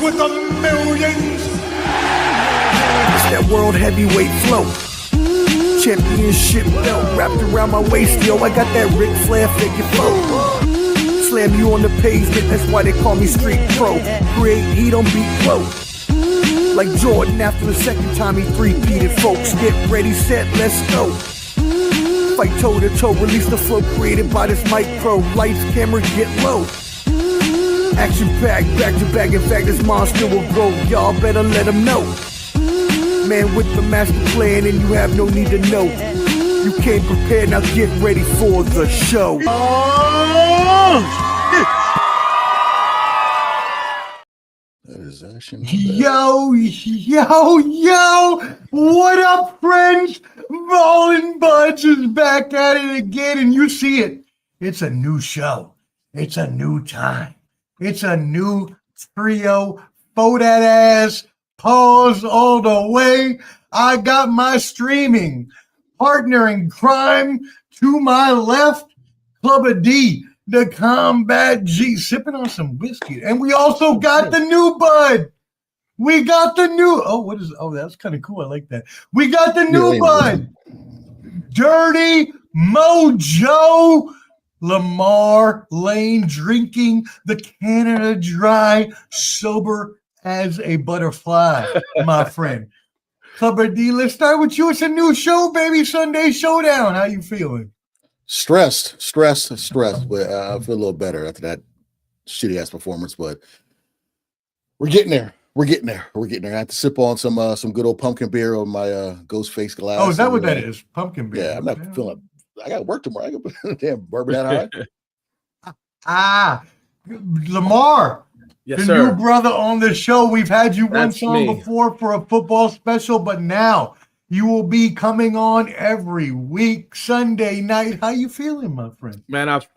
with the millions. It's that world heavyweight flow. Championship belt wrapped around my waist, yo. I got that Ric Flair figure foe. Slam you on the pavement, that's why they call me street pro. Create heat on beat flow. Like Jordan after the second time he three-peated, folks. Get ready, set, let's go. Fight toe to toe, release the flow created by this mic pro. Lights, camera, get low. Action packed, back to back. In fact, this monster will grow. Y'all better let him know. Man with the master plan, and you have no need to know. You came prepared, now get ready for the show. That is actually Yo, what up, friends? Ballin' Buds is back at it again, and you see it. It's a new show. It's a new time. It's a new trio. Throw that ass. Pause all the way. I got my streaming partner in crime to my left, Clubber D, the Combat G, sipping on some whiskey. And we also got the new bud. We got the new, that's kind of cool. I like that. We got the new bud. Dirty Mojo Lamar Lane, drinking the Canada Dry, sober as a butterfly, my friend. Clubber D, let's start with you. It's a new show, baby. Sunday Showdown. How you feeling? stressed. But I feel a little better after that shitty ass performance. But we're getting there. I have to sip on some good old pumpkin beer on my ghost face glass. Oh, is that what that is? Pumpkin beer. Yeah, I'm not feeling. I got work tomorrow. I got damn bourbon that high. Lamar. Yes, the sir. New brother on the show. We've had you That's once on me. before for a football special, but now you will be coming on every week, Sunday night. How you feeling, my friend? Man, I've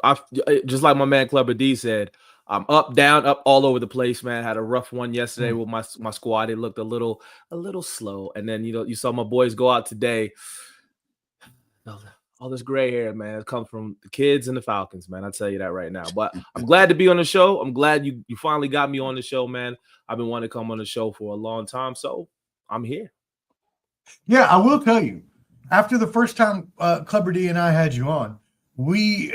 just like my man Clubber D said, I'm up, down, up all over the place, man. Had a rough one yesterday with my squad. It looked a little slow. And then, you saw my boys go out today. All this gray hair, man, it comes from the kids and the Falcons, man. I'll tell you that right now. But I'm glad to be on the show. I'm glad you finally got me on the show, man. I've been wanting to come on the show for a long time, so I'm here. Yeah, I will tell you, after the first time Clubber D and I had you on, we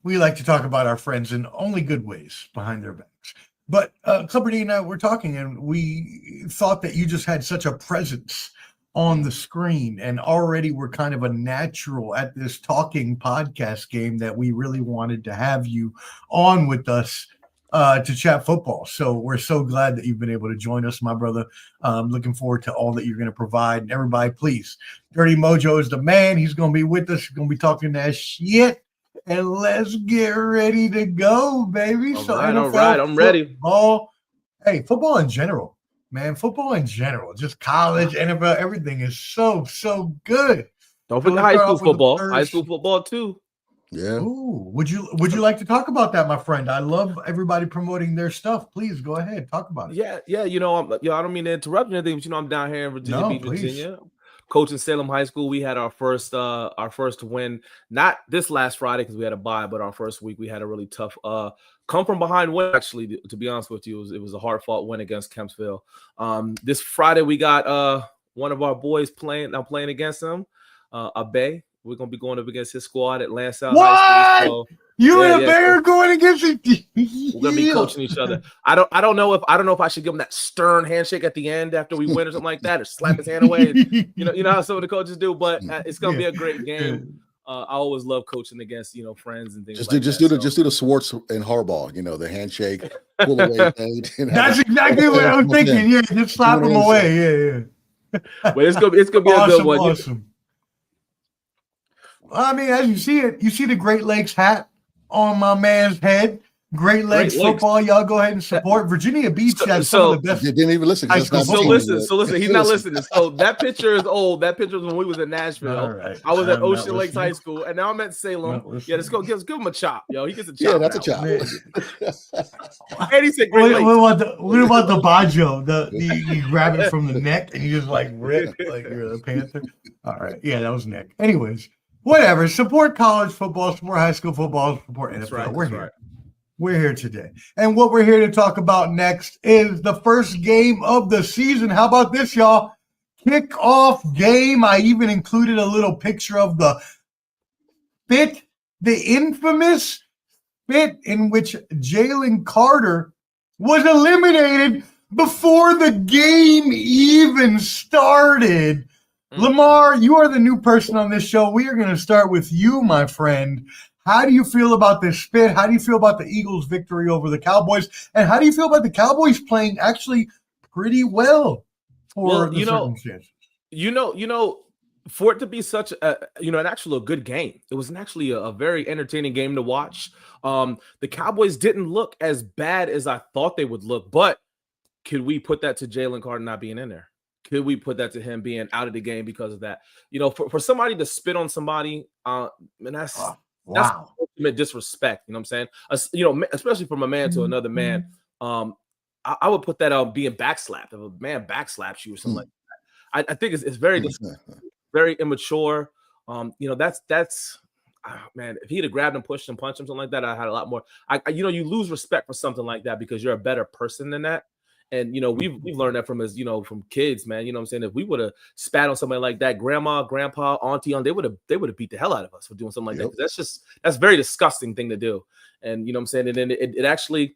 like to talk about our friends in only good ways behind their backs. But Clubber D and I were talking, and we thought that you just had such a presence on the screen and already were kind of a natural at this talking podcast game that we really wanted to have you on with us to chat football. So we're so glad that you've been able to join us, my brother. Looking forward to all that you're going to provide. And everybody, please, Dirty Mojo is the man. He's going to be with us. He's going to be talking that shit. And let's get ready to go, baby. All right, I'm ready. Football in general. Man, football in general, just college, NFL, everything is so good. Don't forget high school football. High school football too. Yeah. Ooh, would you like to talk about that, my friend? I love everybody promoting their stuff. Please go ahead, talk about it. Yeah. I don't mean to interrupt anything, but I'm down here in Virginia Beach, please. Virginia. Coaching Salem High School. We had our first win, not this last Friday because we had a bye, but our first week we had a really tough come from behind win. Actually, to be honest with you, it was a hard fought win against Kempsville. This Friday we got one of our boys playing against them, Abe. We're gonna be going up against his squad at Lansdowne High School. So, and a bear going against it. We're gonna be coaching each other. I don't know if I should give him that stern handshake at the end after we win or something like that, or slap his hand away. You know how some of the coaches do, but it's gonna be a great game. I always love coaching against friends and things. Just do the Swartz and Harbaugh. The handshake, pull away. That's exactly what I was thinking. Yeah, just slap him away. Yeah. But it's gonna be a good one. Awesome. I mean, as you see the Great Lakes hat on my man's head. Great Lakes football. Y'all go ahead and support. Virginia Beach has some of the best. You didn't even listen. So listen. He's not listening. So that picture is old. That picture was when we was in Nashville. Right. I was at Ocean Lakes High School, and now I'm at Salem. Let's go. Give him a chop, yo. He gets a chop. Yeah, that's now. a chop. And he said Great Lakes. What about the bajo? You grab it from the neck and you just like rip like you're a panther. All right. Yeah, that was neck. Anyways, whatever. Support college football, support high school football, support NFL. We're here. we're here today. And what we're here to talk about next is the first game of the season. How about this, y'all? Kickoff game. I even included a little picture of the spit, the infamous spit in which Jalen Carter was eliminated before the game even started. Lamar, you are the new person on this show. We are going to start with you, my friend. How do you feel about this spit? How do you feel about the Eagles' victory over the Cowboys? And how do you feel about the Cowboys playing actually pretty well for the circumstances? For it to be such a good game, it was actually a very entertaining game to watch. The Cowboys didn't look as bad as I thought they would look, but could we put that to Jalen Carter not being in there? Could we put that to him being out of the game because of that? For somebody to spit on somebody, that's ultimate disrespect. You know what I'm saying? Especially from a man to another man. I would put that on being backslapped. If a man backslaps you or something like that. I think it's very very immature. That's man. If he'd have grabbed him, pushed him, punched him, something like that, I had a lot more. You lose respect for something like that because you're a better person than that. And we've learned that from kids, man. You know what I'm saying? If we would have spat on somebody like that, grandma, grandpa, auntie, they would have beat the hell out of us for doing something like that. That's a very disgusting thing to do. And you know what I'm saying? And then it actually,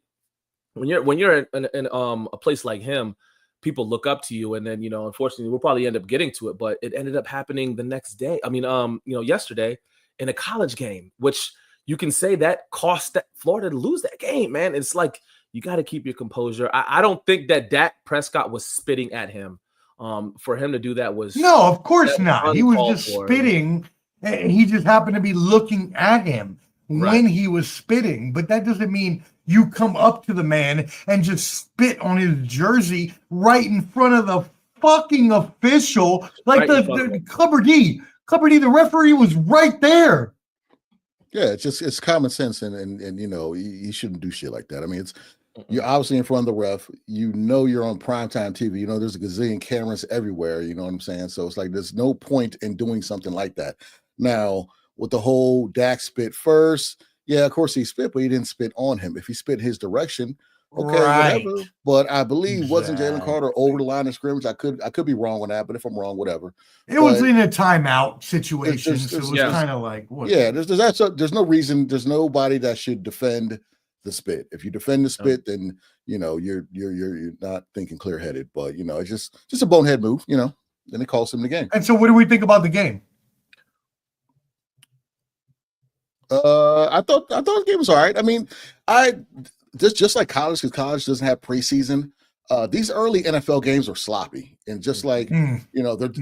when you're in a place like him, people look up to you, and then unfortunately we'll probably end up getting to it, but it ended up happening the next day. Yesterday in a college game, which you can say that cost Florida to lose that game, man. It's like you got to keep your composure. I don't think that Dak Prescott was spitting at him. For him to do that was no, of course not. He was just spitting. He just happened to be looking at him when he was spitting, but that doesn't mean you come up to the man and just spit on his jersey right in front of the fucking official, like the Clubber D. The referee was right there. Yeah, it's common sense, and you shouldn't do shit like that. I mean, you're obviously in front of the ref. You're on primetime TV. There's a gazillion cameras everywhere. You know what I'm saying? So it's like there's no point in doing something like that. Now, with the whole Dak spit first, yeah, of course he spit, but he didn't spit on him. If he spit his direction, okay, whatever. But I believe wasn't Jalen Carter over the line of scrimmage? I could be wrong on that, but if I'm wrong, whatever. It was in a timeout situation, so it was kind of like what? Yeah. There's no reason. There's nobody that should defend the spit. If you defend the spit, then you're not thinking clear headed. But it's just a bonehead move. Then it costs him the game. And so, what do we think about the game? I thought the game was all right. I mean, just like college, because college doesn't have preseason. These early NFL games are sloppy, and just like I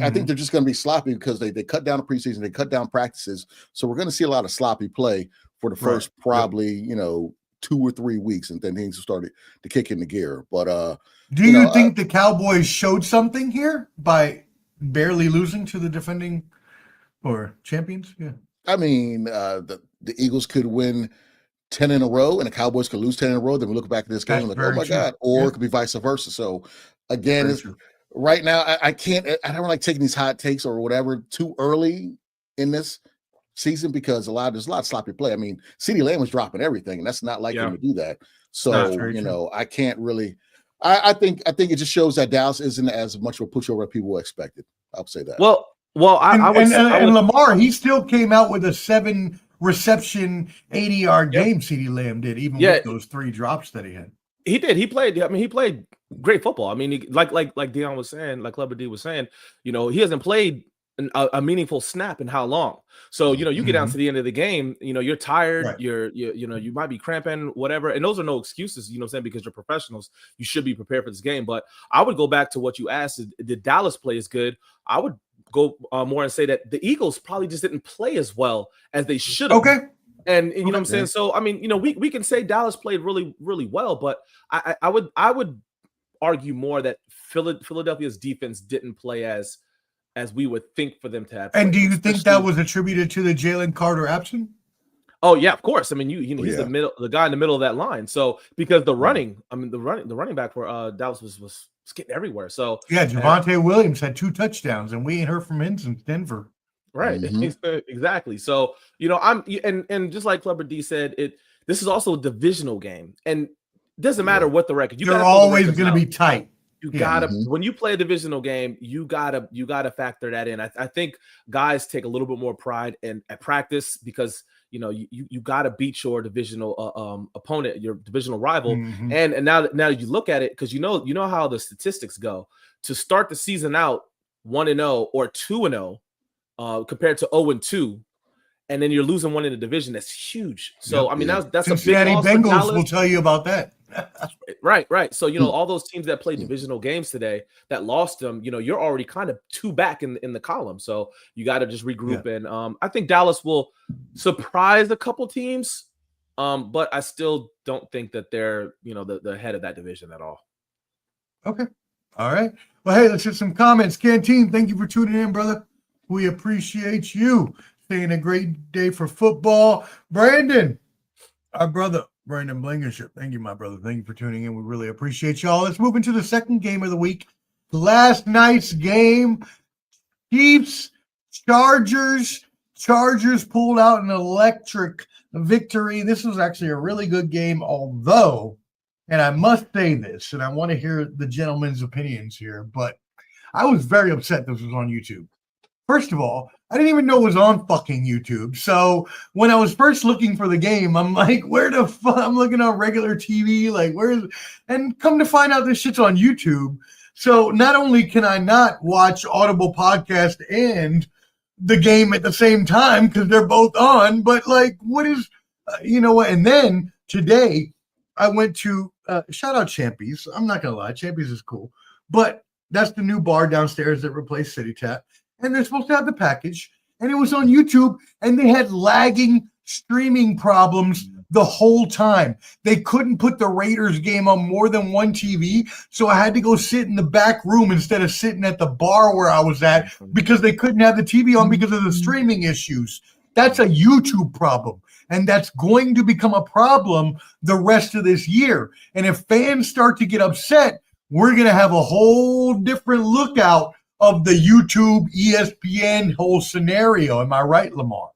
think they're just going to be sloppy because they cut down the preseason, they cut down practices, so we're going to see a lot of sloppy play for the first probably 2 or 3 weeks, and then things will start to kick into gear. But do you think the Cowboys showed something here by barely losing to the defending or champions? Yeah. I mean, the Eagles could win 10 in a row and the Cowboys could lose 10 in a row. Then we look back at this game like, oh my God, or it could be vice versa. So again, right now, I don't like taking these hot takes or whatever too early in this season because there's a lot of sloppy play. I mean, CeeDee Lamb was dropping everything, and that's not like him to do that. So, I can't really. I think it just shows that Dallas isn't as much of a pushover as people expected. I'll say that. Well, and Lamar, he still came out with a 7 reception, 80-yard game. CeeDee Lamb did, even with those 3 drops that he had. He did. He played great football. I mean, like Dion was saying, like Clubber D was saying, he hasn't played a meaningful snap in how long. So, you get down to the end of the game, you're tired, you might be cramping, whatever. And those are no excuses, because you're professionals. You should be prepared for this game. But I would go back to what you asked. Did Dallas play as good? I would go more and say that the Eagles probably just didn't play as well as they should have. Okay. And you know what I'm saying? So, I mean, we can say Dallas played really, really well, but I would argue more that Philadelphia's defense didn't play as we would think for them to have. And do you think that was attributed to the Jalen Carter absence? Oh yeah, of course. I mean, he's the guy in the middle of that line. So because the running back for Dallas was getting everywhere. So Javonte Williams had 2 touchdowns, and we ain't heard from him since Denver. Right, exactly. So I'm and just like Clubber D said, this is also a divisional game, and it doesn't matter what the record. They're always going to be tight. You gotta when you play a divisional game, you gotta factor that in. I think guys take a little bit more pride at practice because you gotta beat your divisional opponent, your divisional rival. And now you look at it because you know how the statistics go. To start the season out 1-0 or 2-0 compared to 0-2. And then you're losing one in the division. That's huge. So, I mean, that's Cincinnati a big loss Bengals will tell you about that. Right. So, all those teams that played divisional games today that lost them, you're already kind of two back in the column. So you got to just regroup. Yeah. And I think Dallas will surprise a couple teams. But I still don't think that they're, the head of that division at all. Okay. All right. Well, hey, let's get some comments. Canteen, thank you for tuning in, brother. We appreciate you. Saying a great day for football. Brandon, our brother, Brandon Blankenship. Thank you, my brother. Thank you for tuning in. We really appreciate y'all. Let's move into the second game of the week. Last night's game, Chiefs, Chargers. Chargers pulled out an electric victory. This was actually a really good game, although, and I must say this, and I want to hear the gentleman's opinions here, but I was very upset this was on YouTube. First of all, I didn't even know it was on fucking YouTube. So when I was first looking for the game, I'm like, where the fuck? I'm looking on regular TV, like where's, and come to find out this shit's on YouTube. So not only can I not watch Audible podcast and the game at the same time because they're both on, but like, what is, you know what? And then today I went to, shout out Champies. I'm not going to lie. Champies is cool, but that's the new bar downstairs that replaced City Tap. And they're supposed to have the package, and it was on YouTube, and they had lagging streaming problems the whole time. They couldn't put the Raiders game on more than one TV, so I had to go sit in the back room instead of sitting at the bar where I was at because they couldn't have the TV on because of the streaming issues. That's a YouTube problem, and that's going to become a problem the rest of this year. And if fans start to get upset, we're going to have a whole different lookout of the YouTube, ESPN whole scenario. Am I right, Lamar?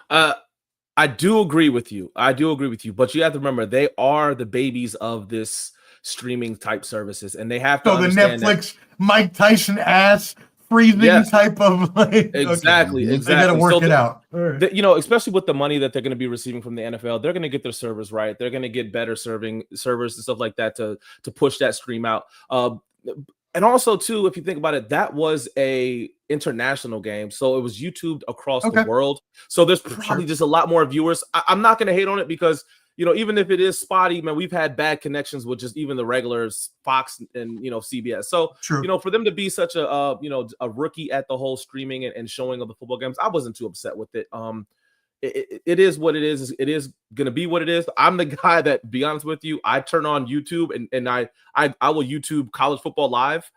I do agree with you. But you have to remember, they are the babies of this streaming type services, and they have to understand the Netflix Mike Tyson ass freezing type of like exactly. They got to work it out. Right. Especially with the money that they're going to be receiving from the NFL, they're going to get their servers right. They're going to get better serving servers and stuff like that to push that stream out. And also, too, if you think about it, that was a international game. So it was YouTubed across the world. So there's probably just a lot more viewers. I'm not going to hate on it because, even if it is spotty, man, we've had bad connections with just even the regulars, Fox and, CBS. So, for them to be such a rookie at the whole streaming and showing of the football games, I wasn't too upset with it. It is what it is. It is going to be what it is. I'm the guy that, to be honest with you, I turn on YouTube and I will YouTube college football live.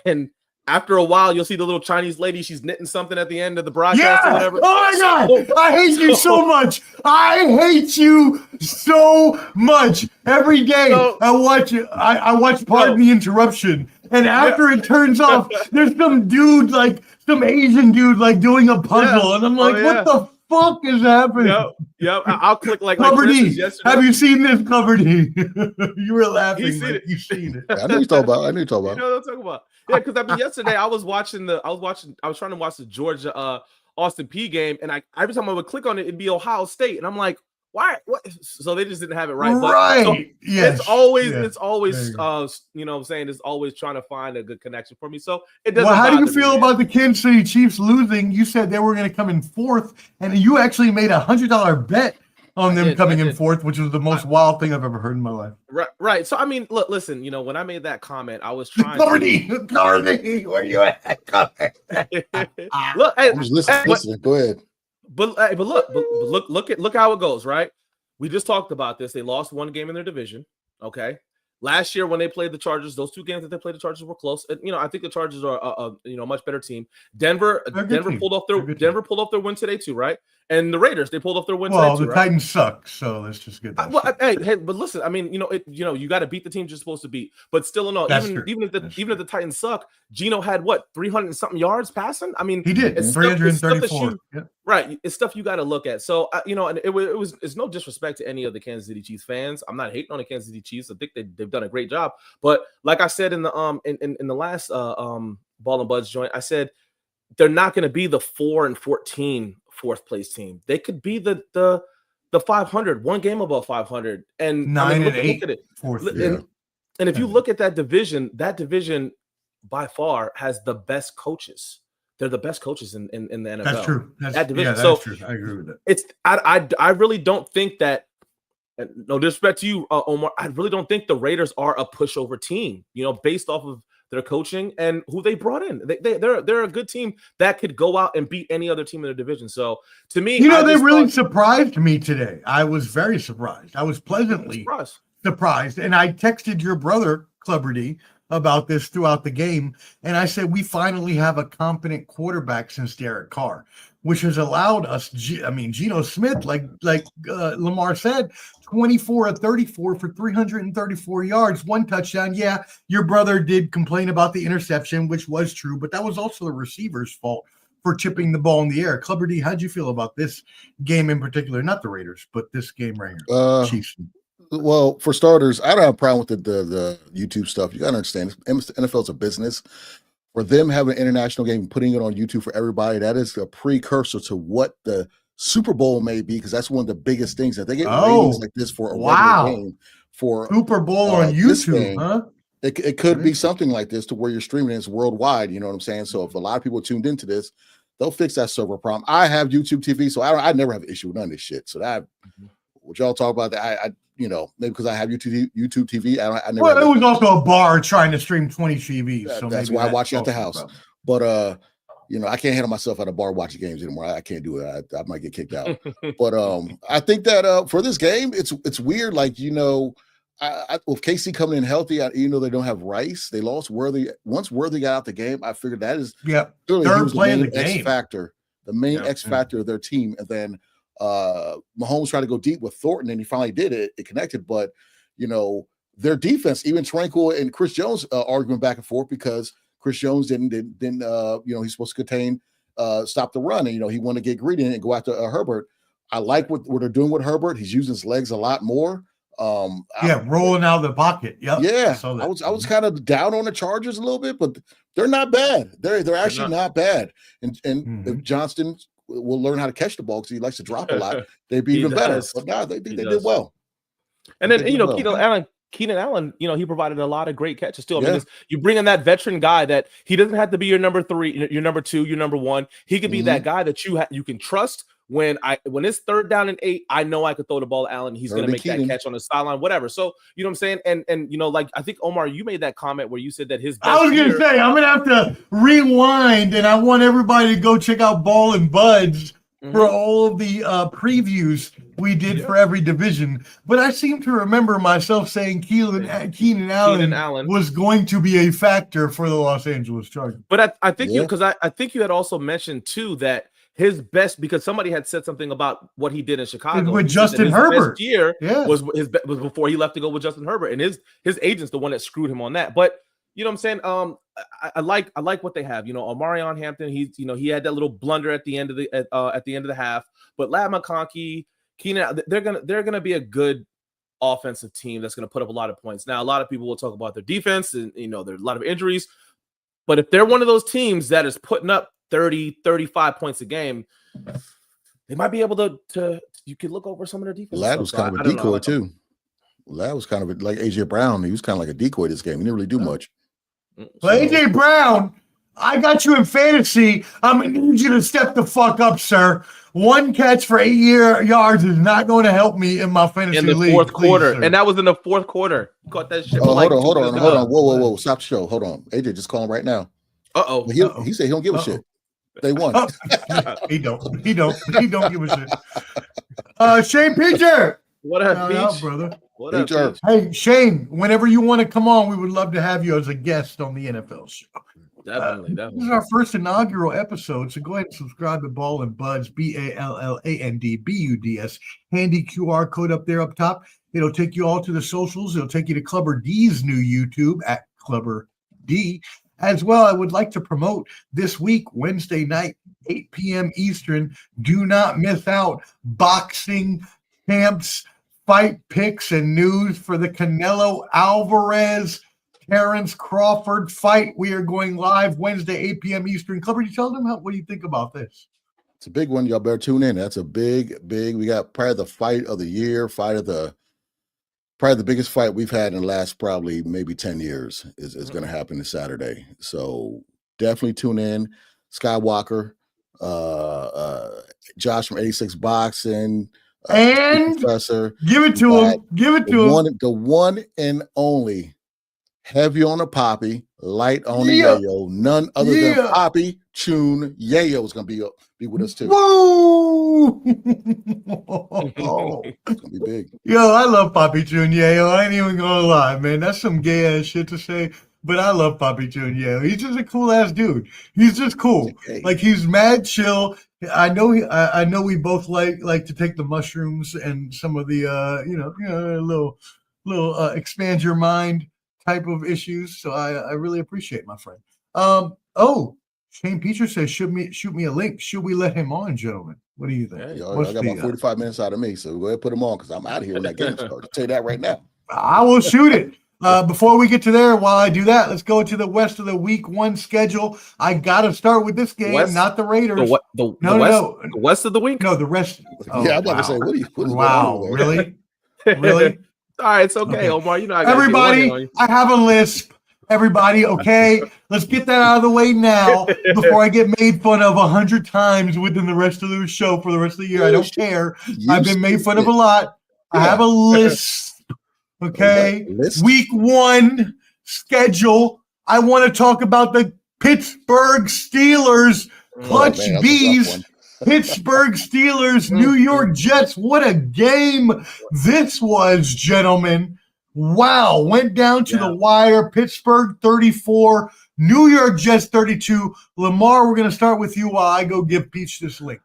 And after a while, you'll see the little Chinese lady. She's knitting something at the end of the broadcast or whatever. Oh, my God. I hate you so much. I hate you so much. Every day I watch it. I watch Pardon the Interruption. And after it turns off, there's some dude, like some Asian dude, like doing a puzzle. And I'm like, what the fuck is happening? Yep. I'll click like Cover D. Have you seen this, Cover D? You were laughing. You've seen it. I know you're talking about. You know what I'm talking about. Yeah, because I mean, yesterday I was trying to watch the Georgia Austin P game, and every time I would click on it, it'd be Ohio State, and I'm like, why? What? So they just didn't have it right. Right. So it's always saying it's always trying to find a good connection for me. So it doesn't. Well, how do you feel about the Kansas City Chiefs losing? You said they were going to come in fourth, and you actually made $100 bet on them coming in fourth, which was the most wild thing I've ever heard in my life. Right. So I mean, listen. When I made that comment, I was trying. Cardi, where you at? Look, hey, I'm just listening. Go ahead. But look how it goes, right? We just talked about this. They lost one game in their division. Okay. Last year when they played the Chargers, those two games that they played the Chargers were close. And, I think the Chargers are a much better team. Denver pulled off their win today too, right? And the Raiders, they pulled off their win Well, today the too, right? Titans suck, so let's just get that. Hey, but listen, I mean, you got to beat the teams you're supposed to beat. But still, in all, That's even true. even if the Titans suck, Gino had what 300 and something yards passing. I mean, He did it's 334. Right, it's stuff you got to look at. So and it's no disrespect to any of the Kansas City Chiefs fans. I'm not hating on the Kansas City Chiefs. I think they've done a great job. But like I said in the in the last Ball and Buds joint, I said they're not going to be the 4-14 fourth place team. They could be the 500, one game above 500, and 9-8 look at it. fourth. And if you look at that division by far has the best coaches. They're the best coaches in the NFL. That's true. That division. Yeah, that's true. I agree with that. I really don't think that. No disrespect to you, Omar. I really don't think the Raiders are a pushover team. Based off of their coaching and who they brought in. They're a good team that could go out and beat any other team in the division. So to me, they really surprised me today. I was very surprised. I was pleasantly surprised. And I texted your brother, Clubber D, about this throughout the game. And I said, we finally have a competent quarterback since Derek Carr, which has allowed us, Geno Smith, like Lamar said, 24 of 34 for 334 yards, one touchdown. Yeah, your brother did complain about the interception, which was true, but that was also the receiver's fault for chipping the ball in the air. Clubber D, how'd you feel about this game in particular? Not the Raiders, but this game right here. Chiefs. Well, for starters, I don't have a problem with the YouTube stuff. You got to understand, NFL's a business. For them having an international game, putting it on YouTube for everybody, that is a precursor to what the Super Bowl may be, because that's one of the biggest things that they get ratings like this for a regular game. For Super Bowl on YouTube, huh? It could be something like this to where you're streaming it worldwide. You know what I'm saying? So if a lot of people tuned into this, they'll fix that server problem. I have YouTube TV, so I never have an issue with none of this shit. So that what y'all talk about that I maybe because I have YouTube TV, I never. Well, it was also a bar trying to stream 20 TVs, so that's why I watch it at the house. But I can't handle myself at a bar watching games anymore. I can't do it. I might get kicked out. But I think that for this game, it's weird. Like with KC coming in healthy, they don't have Rice. They lost Worthy. Once Worthy got out the game, I figured that is third play of the game. X factor, the main X factor of their team, and then. Mahomes tried to go deep with Thornton, and he finally did it. It connected, but their defense, even Tranquil and Chris Jones, arguing back and forth because Chris Jones didn't he's supposed to contain, stop the run, and he wanted to get greedy and go after Herbert. I like what they're doing with Herbert. He's using his legs a lot more. Rolling out of the pocket. Yep. Yeah, I was kind of down on the Chargers a little bit, but they're not bad. They're actually not bad. And if Johnston will learn how to catch the ball because he likes to drop a lot, they'd be even better. But now they did well. And then Keenan Allen, he provided a lot of great catches too. I mean, you bring in that veteran guy that he doesn't have to be your number 3, your number 2, your number 1. He could be that guy that you can trust. When it's 3rd down and 8, I know I could throw the ball to Allen. He's going to make that catch on the sideline, whatever. So, you know what I'm saying? And like, I think, Omar, you made that comment where you said that his best I was going to say, I'm going to have to rewind, and I want everybody to go check out Ball and Buds for all of the previews we did for every division. But I seem to remember myself saying Keenan Allen was going to be a factor for the Los Angeles Chargers. But I think I think you had also mentioned too that his best, because somebody had said something about what he did in Chicago with Justin Herbert. Best year was before he left to go with Justin Herbert, and his agent's the one that screwed him on that. But you know what I'm saying? I like what they have. Omarion Hampton, he had that little blunder at the end of the half. But Ladd McConkey, Keenan, they're gonna be a good offensive team that's gonna put up a lot of points. Now, a lot of people will talk about their defense, and there's a lot of injuries. But if they're one of those teams that is putting up 30, 35 points a game, they might be able to you could look over some of their defense. Ladd was kind of a decoy too. Ladd was kind of like AJ Brown. He was kind of like a decoy this game. He didn't really do much. Well, AJ Brown, I got you in fantasy. I'm going to need you to step the fuck up, sir. One catch for 8 yards is not going to help me in my fantasy league. In the fourth quarter. And that was in the fourth quarter. You caught that shit. Oh, hold on. Whoa. Stop the show. Hold on. AJ, just call him right now. Uh-oh. He said he don't give a shit. They won. He don't give a shit. Shane Peter. What up, Peach? Brother? What up, Peach? Hey, Shane, whenever you want to come on, we would love to have you as a guest on the NFL show. Definitely. This is our first inaugural episode, so go ahead and subscribe to Ball and Buds, BALLANDBUDS. Handy QR code up there up top. It'll take you all to the socials. It'll take you to Clubber D's new YouTube at Clubber D. As well, I would like to promote this week, Wednesday night, 8 p.m. Eastern. Do not miss out. Boxing camps, fight picks, and news for the Canelo Alvarez Terrence Crawford fight. We are going live Wednesday, 8 p.m. Eastern. Clubber, you tell them what do you think about this? It's a big one. Y'all better tune in. That's a big. We got probably the fight of the year, probably the biggest fight we've had in the last probably maybe 10 years is going to happen this Saturday. So definitely tune in. Skywalker, Josh from 86 Boxing, and Professor. Give it to him. Give it to him. The one and only heavy on the Poppy, light on the Yayo. None other than Poppy Chun Yayo is going to be with us too. Woo! It's going to be big. Yo, I love Poppy Chun Yayo. I ain't even going to lie, man. That's some gay ass shit to say, but I love Poppy Chun Yayo. He's just a cool ass dude. He's just cool. Like, he's mad chill. I know we both like to take the mushrooms and some of the little expand your mind type of issues. So I really appreciate my friend. Shane Peter says, shoot me a link. Should we let him on, gentlemen? What do you think? I got about 45 minutes out of me, so go ahead and put him on because I'm out of here when that game starts. I'll tell you that right now. I will shoot it. Before we get to there, while I do that, let's go to the rest of the week 1 schedule. I got to start with this game, not the Raiders. The west of the week? No, the rest. Oh, yeah, I'm about to say, what is wow, really? Really? All right, it's okay, Omar. You know, everybody, I have a lisp. Everybody, okay? Let's get that out of the way now before I get made fun of 100 times within the rest of the show for the rest of the year. I don't care. I've been made fun of a lot. I have a lisp, okay? Week 1 schedule. I want to talk about the Pittsburgh Steelers, Clutch Bees. Pittsburgh Steelers, New York Jets. What a game this was, gentlemen. Wow. Went down to the wire. Pittsburgh 34, New York Jets 32. Lamar, we're going to start with you while I go give Peach this link.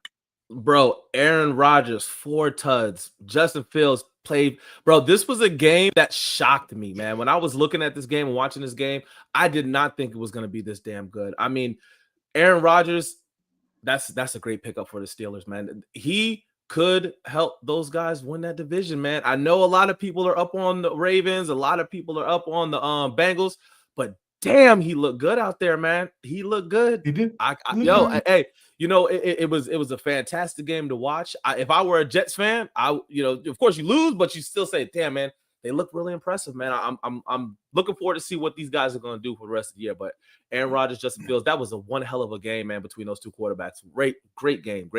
Bro, Aaron Rodgers, 4 tuds. Justin Fields played. Bro, this was a game that shocked me, man. When I was looking at this game and watching this game, I did not think it was going to be this damn good. I mean, Aaron Rodgers, that's a great pickup for the Steelers, man. He could help those guys win that division, man. I know a lot of people are up on the Ravens. A lot of people are up on the Bengals. But damn, he looked good out there, man. He looked good. He did. Hey, you know, it was a fantastic game to watch. If I were a Jets fan, of course you lose, but you still say, damn, man, they look really impressive, man. I'm looking forward to see what these guys are going to do for the rest of the year. But Aaron Rodgers, Justin Fields, that was one hell of a game, man, between those two quarterbacks. Great game.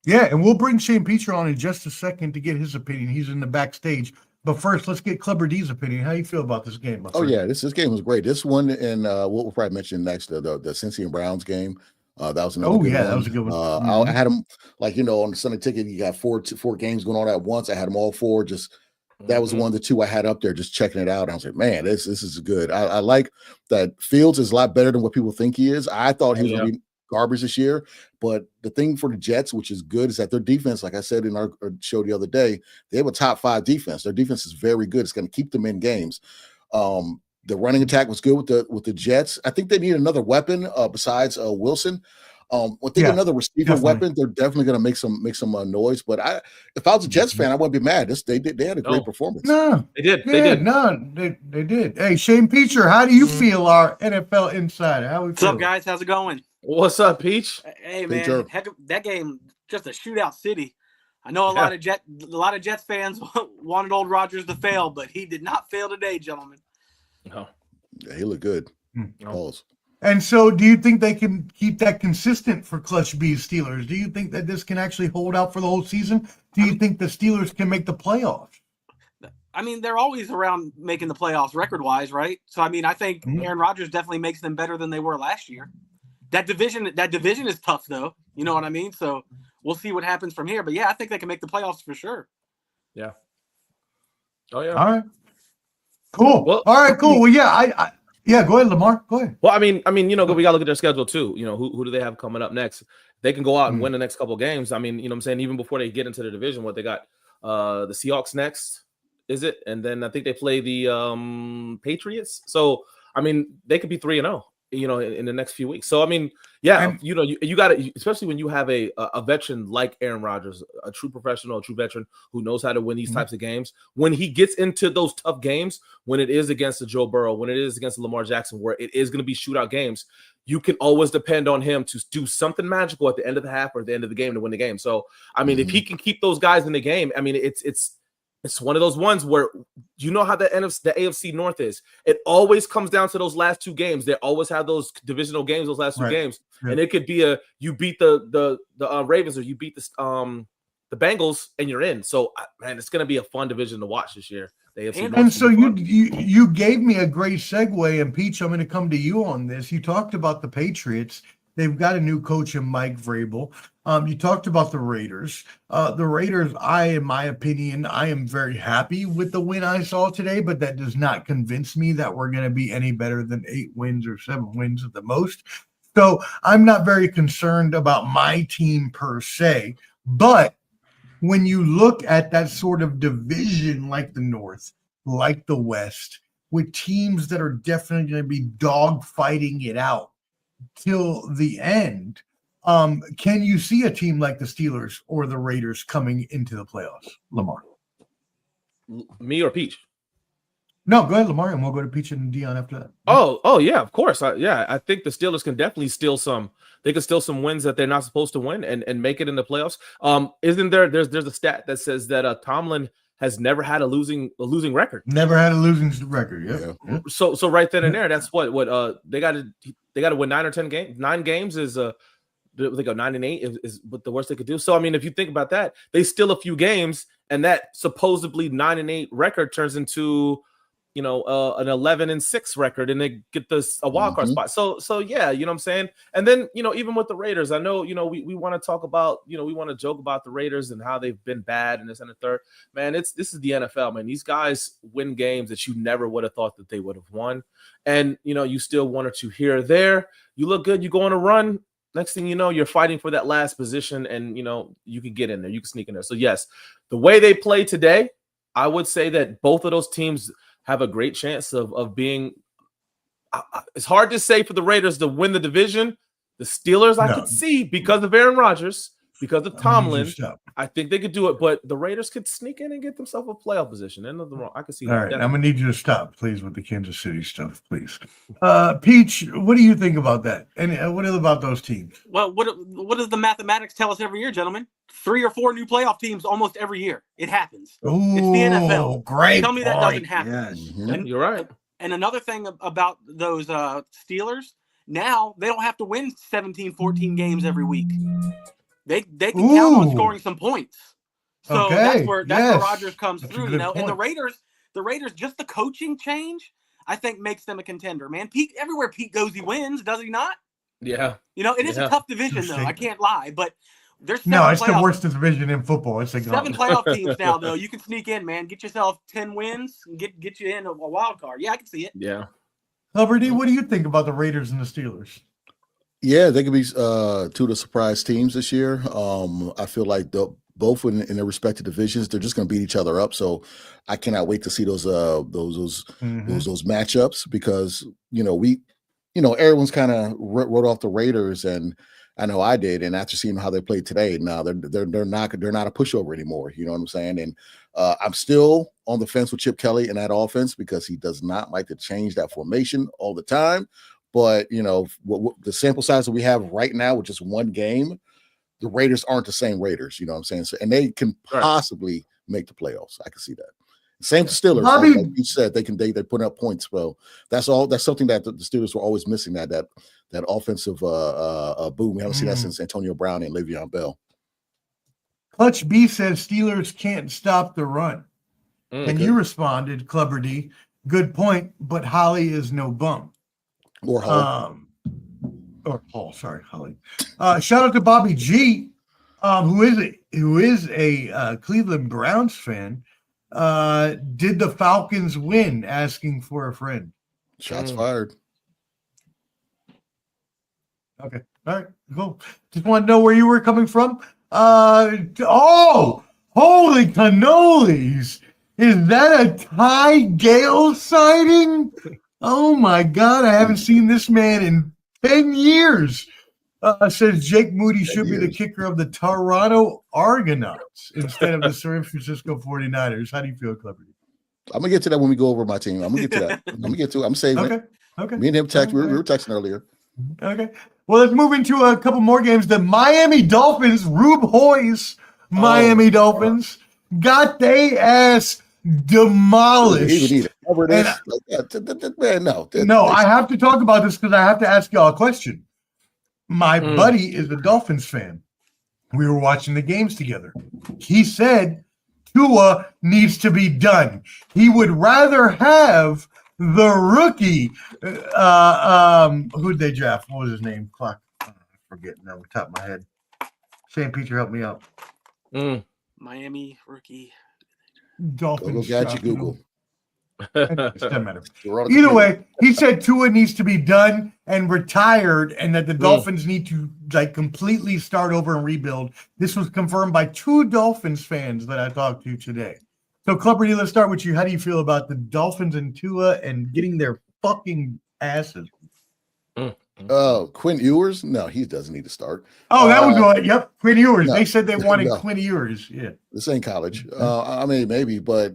Yeah, and we'll bring Shane Peter on in just a second to get his opinion. He's in the backstage. But first, let's get Clubber D's opinion. How do you feel about this game, my friend? Yeah, this game was great. This one, and what we'll probably mention next, the Cincy and Browns game. That was another good one. That was a good one. I had them, on the Sunday ticket, you got four games going on at once. I had them all 4. That was one of the 2 I had up there just checking it out. I was like, man, this is good. I like that Fields is a lot better than what people think he is. I thought he was going to be garbage this year, but the thing for the Jets, which is good, is that their defense, like I said in our show the other day, they have a top 5 defense. Their defense is very good. It's going to keep them in games. The running attack was good with the Jets. I think they need another weapon besides Wilson. When they get another receiver weapon, they're definitely going to make some noise. But if I was a Jets fan, I wouldn't be mad. They had a great performance. No, they did. They did. Hey, Shane Peter, how do you feel, our NFL insider? What's up, guys? How's it going? What's up, Peach? Hey, man. Heck, that game, just a shootout city. I know a lot of Jets fans wanted old Rodgers to fail, but he did not fail today, gentlemen. No. Yeah, he looked good. Pause. And so do you think they can keep that consistent for Clutch Bees Steelers? Do you think that this can actually hold out for the whole season? Do you think the Steelers can make the playoffs? I mean, they're always around making the playoffs record-wise, right? So, I mean, I think Aaron Rodgers definitely makes them better than they were last year. That division is tough, though. You know what I mean? So we'll see what happens from here. But, yeah, I think they can make the playoffs for sure. Yeah. Oh, yeah. All right. Cool. Well, all right, cool. Well, yeah, Yeah, go ahead, Lamar. Go ahead. Well, I mean, we gotta look at their schedule too. Who do they have coming up next? They can go out and win the next couple of games. I mean, what I'm saying, even before they get into the division, what they got, the Seahawks next, is it? And then I think they play the Patriots. So I mean, they could be 3-0. In the next few weeks. So I mean, yeah, And- you got to, especially when you have a veteran like Aaron Rodgers, a true professional, a true veteran who knows how to win these types of games. When he gets into those tough games, when it is against the Joe Burrow, when it is against Lamar Jackson, where it is going to be shootout games, you can always depend on him to do something magical at the end of the half or at the end of the game to win the game. So I mean, if he can keep those guys in the game, I mean, it's one of those ones where how the AFC North is. It always comes down to those last two games. They always have those divisional games, those last two games, and it could be you beat the Ravens or you beat the Bengals and you're in. So man, it's going to be a fun division to watch this year. The AFC North And so will be you gave me a great segue, and Peach, I'm going to come to you on this. You talked about the Patriots. They've got a new coach in Mike Vrabel. You talked about the Raiders. The Raiders, in my opinion, I am very happy with the win I saw today, but that does not convince me that we're going to be any better than 8 wins or 7 wins at the most. So I'm not very concerned about my team per se. But when you look at that sort of division like the North, like the West, with teams that are definitely going to be dog fighting it out till the end, can you see a team like the Steelers or the Raiders coming into the playoffs, Lamar? me or Peach. No, go ahead, Lamar, and we'll go to Peach and Dion after that. Oh yeah, of course. I think the Steelers can definitely steal some. They can steal some wins that they're not supposed to win and make it in the playoffs. Isn't there? There's a stat that says that Tomlin has never had a losing record. Never had a losing record. Yeah. So right then and there, that's what they got to win 9 or 10 games. 9 games is they go 9-8 is what the worst they could do. So I mean, if you think about that, they steal a few games, and that supposedly 9-8 record turns into an 11-6 record, and they get a wild card spot. So yeah, you know what I'm saying? And then, even with the Raiders, I know, we want to talk about, we want to joke about the Raiders and how they've been bad and this and the third. Man, this is the NFL, man. These guys win games that you never would have thought that they would have won. And, you still 1 or 2 here or there. You look good, you go on a run. Next thing you know, you're fighting for that last position, and, you can get in there. You can sneak in there. So yes, the way they play today, I would say that both of those teams have a great chance of being. It's hard to say for the Raiders to win the division. The Steelers, I could see because of Aaron Rodgers, because of Tomlin. I think they could do it, but the Raiders could sneak in and get themselves a playoff position. And nothing wrong. I could see. All right, I'm gonna need you to stop, please, with the Kansas City stuff, please. Peach, what do you think about that? And what about those teams? Well, what does the mathematics tell us every year, gentlemen? 3 or 4 new playoff teams almost every year. It happens. Oh, it's the NFL. Great. Tell me that doesn't happen. Yes. And, you're right. And another thing about those Steelers, now they don't have to win 17, 14 games every week. They can count on scoring some points. So that's where Rodgers comes through, And the Raiders, just the coaching change, I think makes them a contender, man. Everywhere Pete goes, he wins, does he not? Yeah. It is a tough division, though. I can't lie, but there's it's the worst division in football. It's like 7 playoff teams now, though. You can sneak in, man. Get yourself 10 wins and get you in a wild card. Yeah, I can see it. Yeah. Liberty, what do you think about the Raiders and the Steelers? Yeah, they could be 2 of the surprise teams this year. I feel like both in their respective divisions, they're just going to beat each other up. So I cannot wait to see those matchups because everyone's kind of wrote off the Raiders, and I know I did. And after seeing how they played today, now they're not a pushover anymore. You know what I'm saying? And I'm still on the fence with Chip Kelly in that offense because he does not like to change that formation all the time. But, the sample size that we have right now with just 1 game, the Raiders aren't the same Raiders, you know what I'm saying? So, and they can possibly make the playoffs. I can see that. Same to Steelers. Like you said, they put up points. Well, that's something that the Steelers were always missing, that offensive boom. We haven't seen that since Antonio Brown and Le'Veon Bell. Clutch B says Steelers can't stop the run. And you responded, Clubber D, good point, but Holly is no bum. Or Hall. Sorry, Holly. Shout out to Bobby G, who is a Cleveland Browns fan. Did the Falcons win? Asking for a friend. Shots fired. Okay. All right. Cool. Just want to know where you were coming from. Holy cannolis! Is that a Ty Gale sighting? Oh my God! I haven't seen this man in 10 years. Says Jake Moody should be the kicker of the Toronto Argonauts instead of the San Francisco 49ers. How do you feel, Clifford? I'm gonna get to that when we go over my team. I'm gonna get to that. I'm gonna get to it. I'm saving it. Okay. Me and him text. We were texting earlier. Okay. Well, let's move into a couple more games. The Miami Dolphins, Rube Hoy's Miami Dolphins, got they ass demolished. Even cover this. Man, no. No, I have to talk about this because I have to ask y'all a question. My buddy is a Dolphins fan. We were watching the games together. He said Tua needs to be done. He would rather have the rookie. Who'd they draft? What was his name? Clock. I'm forgetting now. Top of my head. St. Peter, help me out. Miami rookie. Dolphins. Go gadget Google. It doesn't matter. Either way, he said Tua needs to be done and retired, and that the Dolphins need to completely start over and rebuild. This was confirmed by 2 Dolphins fans that I talked to today. So, Clubber, let's start with you. How do you feel about the Dolphins and Tua and getting their fucking asses? Quinn Ewers? No, he doesn't need to start. Oh, that was what? Yep, Quinn Ewers. No, they said they wanted Quinn Ewers. Yeah, this ain't college. I mean, maybe, but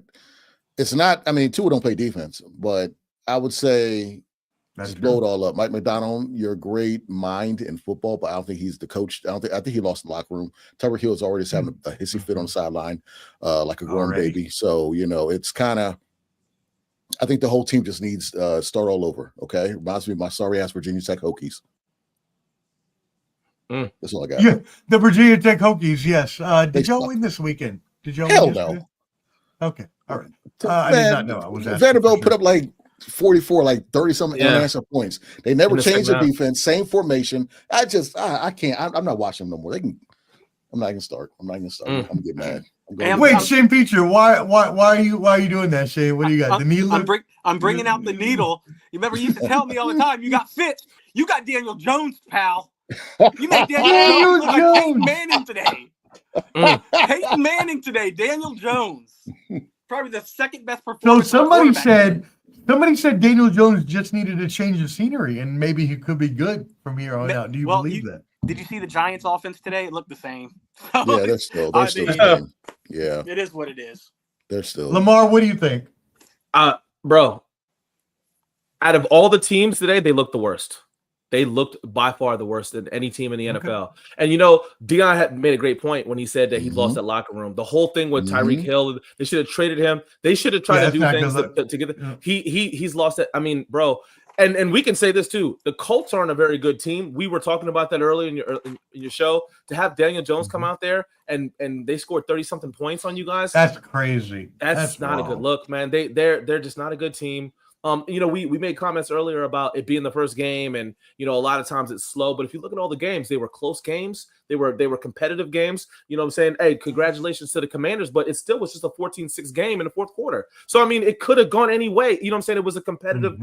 it's not. I mean, Tua don't play defense, but I would say just blow it all up. Mike McDonald, you're a great mind in football, but I don't think he's the coach. I think he lost the locker room. Tyreek Hill is already just having a hissy fit on the sideline, like a grown baby. So it's kind of. I think the whole team just needs start all over. Okay, reminds me of my sorry ass Virginia Tech Hokies. That's all I got. Yeah, the Virginia Tech Hokies. Yes. Did y'all win this weekend? Did y'all? Hell win no. Okay. All right. I did not know. I was Vanderbilt put up like 44, 30 something international points. They never changed their defense. Same formation. I can't. I'm not watching them no more. I'm not gonna start. I'm gonna get mad. Wait, Shane Feature, why are you doing that, Shane? What do you got? The needle? I'm bringing out the needle. You remember you used to tell me all the time, you got fit. You got Daniel Jones, pal. You made Daniel Jones look like Peyton Manning today. Peyton Manning today, Daniel Jones. Probably the second best performance. So somebody said Daniel Jones just needed to change the scenery and maybe he could be good from here on out. Do you believe that? Did you see the Giants offense today? It looked the same. Yeah, they're still the same. Yeah. It is what it is. They're still. Lamar, what do you think? Bro, out of all the teams today, they looked the worst. They looked by far the worst than any team in the NFL. And Deion had made a great point when he said that he lost that locker room. The whole thing with Tyreek Hill, they should have traded him. They should have tried to do things to get the, he's lost it. I mean, bro, and we can say this too. The Colts aren't a very good team. We were talking about that earlier in your show. To have Daniel Jones come out there and they scored 30-something points on you guys. That's crazy. That's not wrong. A good look, man. They're just not a good team. We made comments earlier about it being the first game, and a lot of times it's slow. But if you look at all the games, they were close games. They were competitive games. You know what I'm saying? Hey, congratulations to the Commanders, but it still was just a 14-6 game in the fourth quarter. So I mean, it could have gone any way. You know what I'm saying? It was a competitive.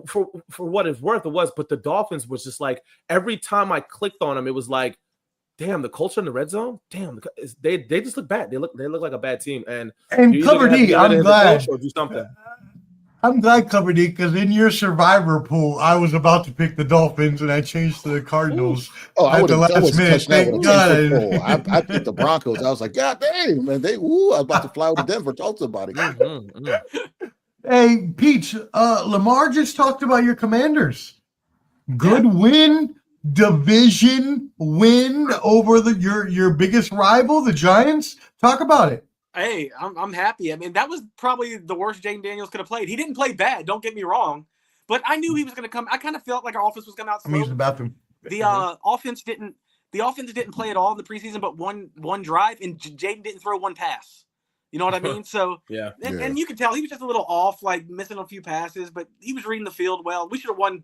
For what it's worth, it was. But the Dolphins was just like every time I clicked on them, it was like, damn, the culture in the red zone. Damn, they just look bad. They look like a bad team. And Cover D, I'm glad. Or do something. I'm glad, Cover D, because in your survivor pool, I was about to pick the Dolphins, and I changed to the Cardinals at the last minute. Thank God. I picked the Broncos. I was like, God dang, man, I was about to fly over to Denver, talk to somebody. Hey, Peach, Lamar just talked about your Commanders. Good win, division win over your biggest rival, the Giants. Talk about it. Hey, I'm happy. I mean, that was probably the worst Jaden Daniels could have played. He didn't play bad, don't get me wrong, but I knew he was going to come. I kind of felt like our offense was coming out slow. I'm using the bathroom. The offense didn't play at all in the preseason, but one drive, and Jaden didn't throw one pass. You know what I mean? So yeah. And you could tell he was just a little off, like missing a few passes, but he was reading the field well. We should have won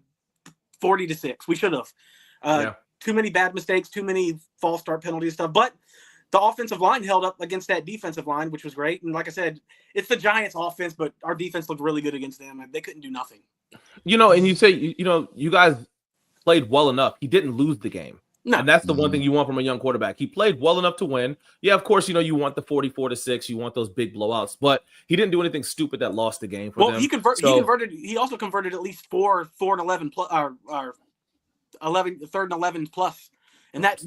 40-6. We should have. Too many bad mistakes, too many false start penalties and stuff. But the offensive line held up against that defensive line, which was great. And like I said, it's the Giants' offense, but our defense looked really good against them, and they couldn't do nothing. And you say, you guys played well enough. He didn't lose the game. No. And that's the one thing you want from a young quarterback. He played well enough to win. Yeah, of course, you want the 44-6. You want those big blowouts, but he didn't do anything stupid that lost the game for them. He also converted at least 4 and 11 plus, or 11 3rd and 11 plus, and that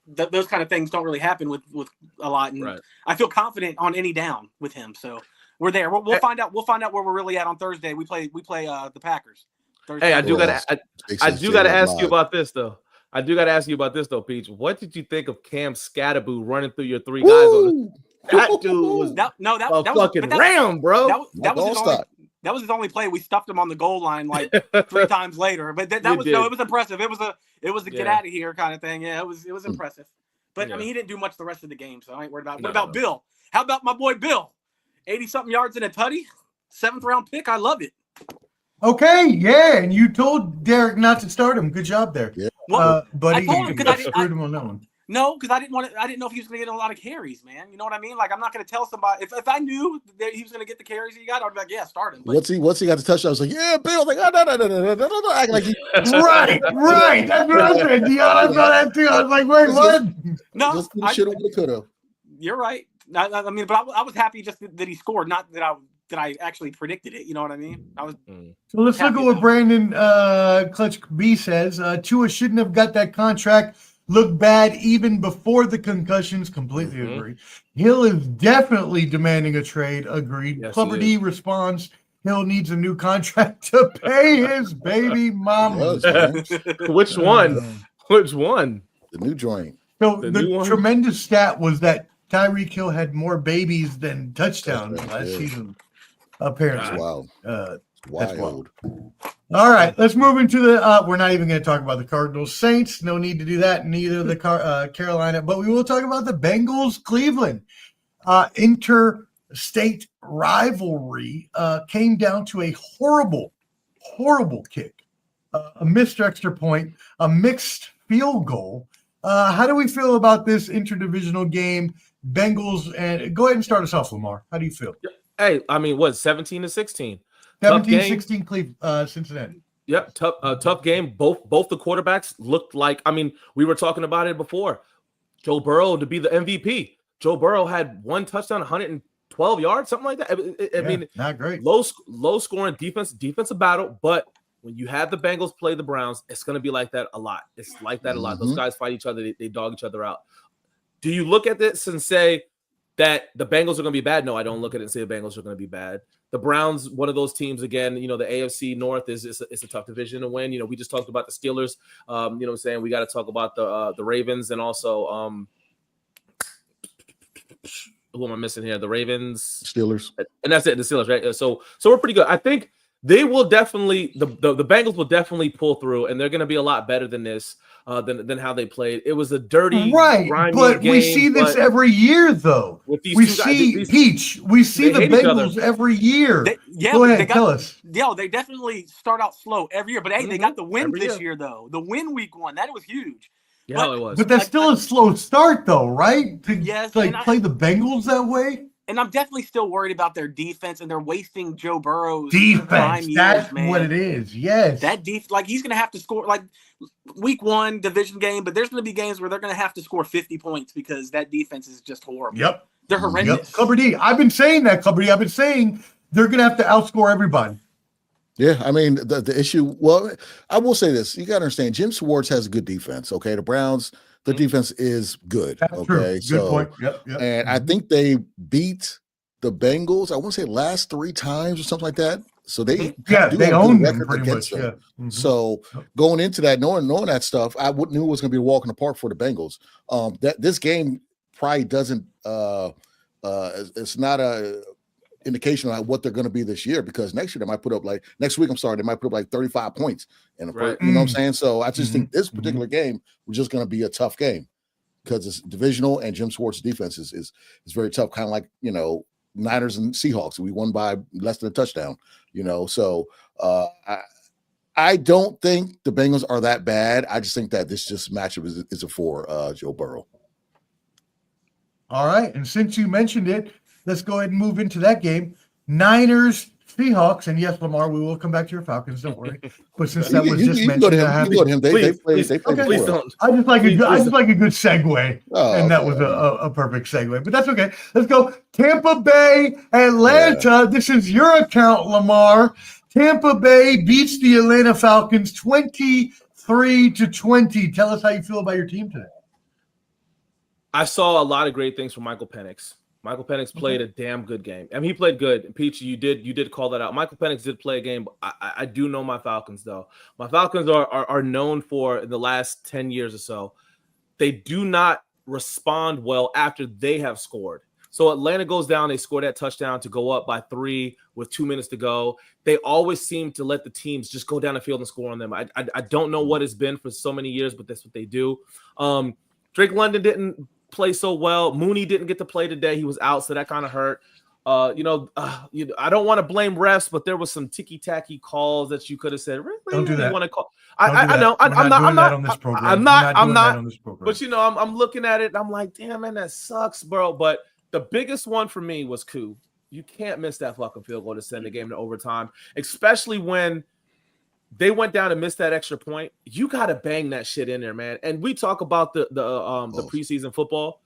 those kind of things don't really happen with a lot. And right. I feel confident on any down with him. So we're there. We'll find out. We'll find out where we're really at on Thursday. We play the Packers. Thursday. Hey, I do gotta ask you about this though. Peach. What did you think of Cam Scatterboo running through your 3 guys? That dude was that was fucking ram, bro. That was his only play. We stuffed him on the goal line like 3 times later. But it was impressive. It was a get out of here kind of thing. Yeah, it was impressive. But I mean, he didn't do much the rest of the game, so I ain't worried about it. What about Bill? How about my boy Bill? 80-something yards in a tutty, 7th round pick. I love it. Okay, yeah, and you told Derek not to start him. Good job there. Yeah. But I he told him because I screwed him on that one. No, because I didn't know if he was going to get a lot of carries, man. You know what I mean? Like, I'm not going to tell somebody if I knew that he was going to get the carries he got, I'd be like, yeah, start him. But Once he got the touchdown, I was like, yeah, Bill. Like, no, act like he. Right. That's what I said. I saw that too. I was like, wait, what? No, Just should have, could have. You're right. I mean, but I was happy just that he scored, not that I actually predicted it. You know what I mean? So let's look at what Brandon Clutch B says. Tua shouldn't have got that contract. Looked bad even before the concussions. Completely agree. Hill is definitely demanding a trade. Agreed. Yes, Clubber D responds, Hill needs a new contract to pay his baby mama. Which one? Which one? The new joint. So the tremendous stat was that Tyreek Hill had more babies than touchdowns last season. Apparently. Wow. Wild. All right, let's move into the we're not even going to talk about the Cardinals Saints. No need to do that. Neither the Carolina, but we will talk about the Bengals Cleveland. Interstate rivalry came down to a horrible kick, a missed extra point, a mixed field goal. How do we feel about this interdivisional game? Bengals, and go ahead and start us off, Lamar. How do you feel? Hey, I mean, what, 17-16? 17-16 Cleveland, Cincinnati. Yep, tough game. Both the quarterbacks looked like, I mean, we were talking about it before. Joe Burrow to be the MVP. Joe Burrow had 1 touchdown, 112 yards, something like that. I mean, not great. Low scoring defensive battle, but when you have the Bengals play the Browns, it's going to be like that a lot. It's like that a lot. Those guys fight each other. They dog each other out. Do you look at this and say that the Bengals are going to be bad? No, I don't look at it and say the Bengals are going to be bad. The Browns, one of those teams, again, the AFC North is a tough division to win. We just talked about the Steelers. You know what I'm saying? We got to talk about the Ravens and also who am I missing here? The Ravens. Steelers. And that's it, the Steelers, right? So we're pretty good. I think they will definitely, the Bengals will definitely pull through, and they're going to be a lot better than this. Than how they played. It was a dirty, right? But we see this every year, though. We see the Bengals every year. Go ahead, tell us. Yeah, they definitely start out slow every year, but hey, they got the win this year, though. The win week 1, that was huge. Yeah, it was. But that's still a slow start, though, right? To play the Bengals that way. And I'm definitely still worried about their defense, and they're wasting Joe Burrow's defense. That's what it is. Yes, that he's going to have to score week 1 division game, but there's going to be games where they're going to have to score 50 points because that defense is just horrible. Yep, they're horrendous. Yep. Clubber D, I've been saying that. Clubber D, I've been saying they're going to have to outscore everybody. Yeah, I mean the issue. Well, I will say this: you got to understand, Jim Schwartz has a good defense. Okay, the Browns. The defense is good. That's okay, true. Good point. Yep. And I think they beat the Bengals. I want to say last 3 times or something like that. So they own them pretty much. Yeah. So going into that, knowing that stuff, I knew it was going to be a walk in the park for the Bengals. That this game probably doesn't. It's not a indication of what they're going to be this year, because next week they might put up like 35 points in the first, you know what I'm saying? So I just think this particular game was just going to be a tough game because it's divisional, and Jim Schwartz's defense is very tough, kind of like Niners and Seahawks. We won by less than a touchdown, so I don't think the Bengals are that bad. I just think that this matchup is for Joe Burrow. All right. And since you mentioned it, let's go ahead and move into that game. Niners, Seahawks, and yes, Lamar, we will come back to your Falcons. Don't worry. But since that was just you can go to mentioned, him. You can go to him. They Please, play okay. please before us. don't. I just like Please, I please just like a good segue, and that was a perfect segue. But that's okay. Let's go. Tampa Bay, Atlanta. This is your account, Lamar. Tampa Bay beats the Atlanta Falcons 23-20. Tell us how you feel about your team today. I saw a lot of great things from Michael Penix. Michael Penix played a damn good game. I mean, he played good. Peach, you did call that out. Michael Penix did play a game. But I do know my Falcons, though. My Falcons are known for, in the last 10 years or so, they do not respond well after they have scored. So Atlanta goes down. They score that touchdown to go up by 3 with 2 minutes to go. They always seem to let the teams just go down the field and score on them. I don't know what it's been for so many years, but that's what they do. Drake London didn't play so well. Mooney didn't get to play today. He was out, so that kind of hurt. I don't want to blame refs, but there was some ticky-tacky calls that you could have said. Really, don't do that. Want to call? I know. I'm not on this program. I'm not. But I'm looking at it. And I'm like, damn, man, that sucks, bro. But the biggest one for me was Koo. You can't miss that fucking field goal to send the game to overtime, especially when they went down and missed that extra point. You got to bang that shit in there, man. And we talk about the preseason football.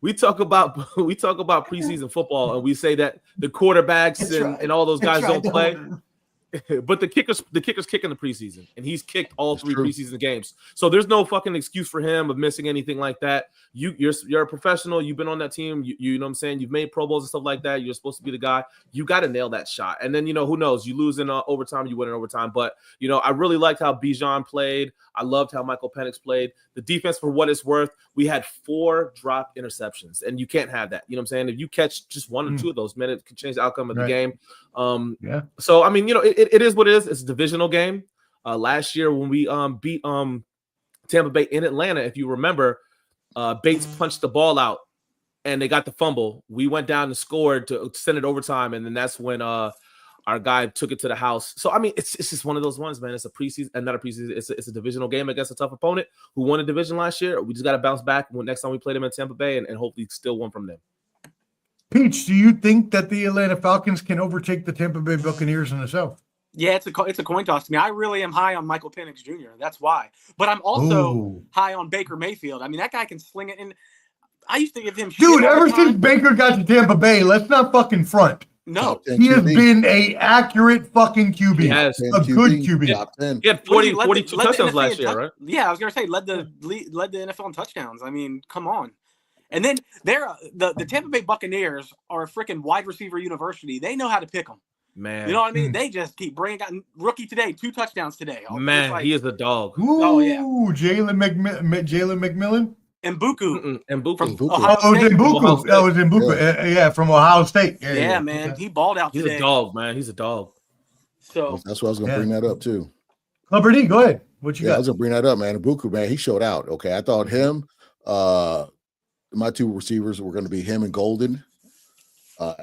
We talk about preseason football, and we say that the quarterbacks and all those guys don't play. But the kicker's kicking the preseason, and he's kicked all 3 preseason games. So there's no fucking excuse for him of missing anything like that. You're a professional. You've been on that team. You know what I'm saying? You've made Pro Bowls and stuff like that. You're supposed to be the guy. You got to nail that shot. And then, who knows? You lose in overtime, you win in overtime. But, I really liked how Bijan played. I loved how Michael Penix played. The defense, for what it's worth, we had 4 drop interceptions, and you can't have that. You know what I'm saying? If you catch just 1 or 2 of those, man, it could change the outcome of the game. So, I mean, it is what it is. It's a divisional game. Last year when we beat Tampa Bay in Atlanta, if you remember, Bates punched the ball out and they got the fumble. We went down and scored to send it overtime, and then that's when our guy took it to the house. So, I mean, it's just one of those ones, man. It's a preseason, and not a preseason. It's a divisional game against a tough opponent who won a division last year. We just got to bounce back next time we play them in Tampa Bay and hopefully still won from them. Peach, do you think that the Atlanta Falcons can overtake the Tampa Bay Buccaneers in the South? Yeah, it's a coin toss to me. I really am high on Michael Penix Jr. That's why. But I'm also high on Baker Mayfield. I mean, that guy can sling it. And I used to give him shit. Dude, ever since Baker got to Tampa Bay, let's not fucking front. No. He has been a accurate fucking QB. Yes. A good QB. Top 10. He had 42 touchdowns last year, right? Yeah, I was going to say, led the NFL in touchdowns. I mean, come on. And then the Tampa Bay Buccaneers are a freaking wide receiver university. They know how to pick them. Man. You know what I mean? They just keep bringing out rookie today, 2 touchdowns today. Man, he is a dog. Ooh, oh, yeah. Jalen McMillan? Mbuku. Mbuku. From That was Mbuku. Yeah, from Ohio State. Yeah, man. Okay. He balled out today. He's a dog, man. He's a dog. So that's what I was going to bring that up, too. Clubber D, go ahead. What you got? I was going to bring that up, man. Mbuku, man, he showed out. Okay, I thought him, my 2 receivers were going to be him and Golden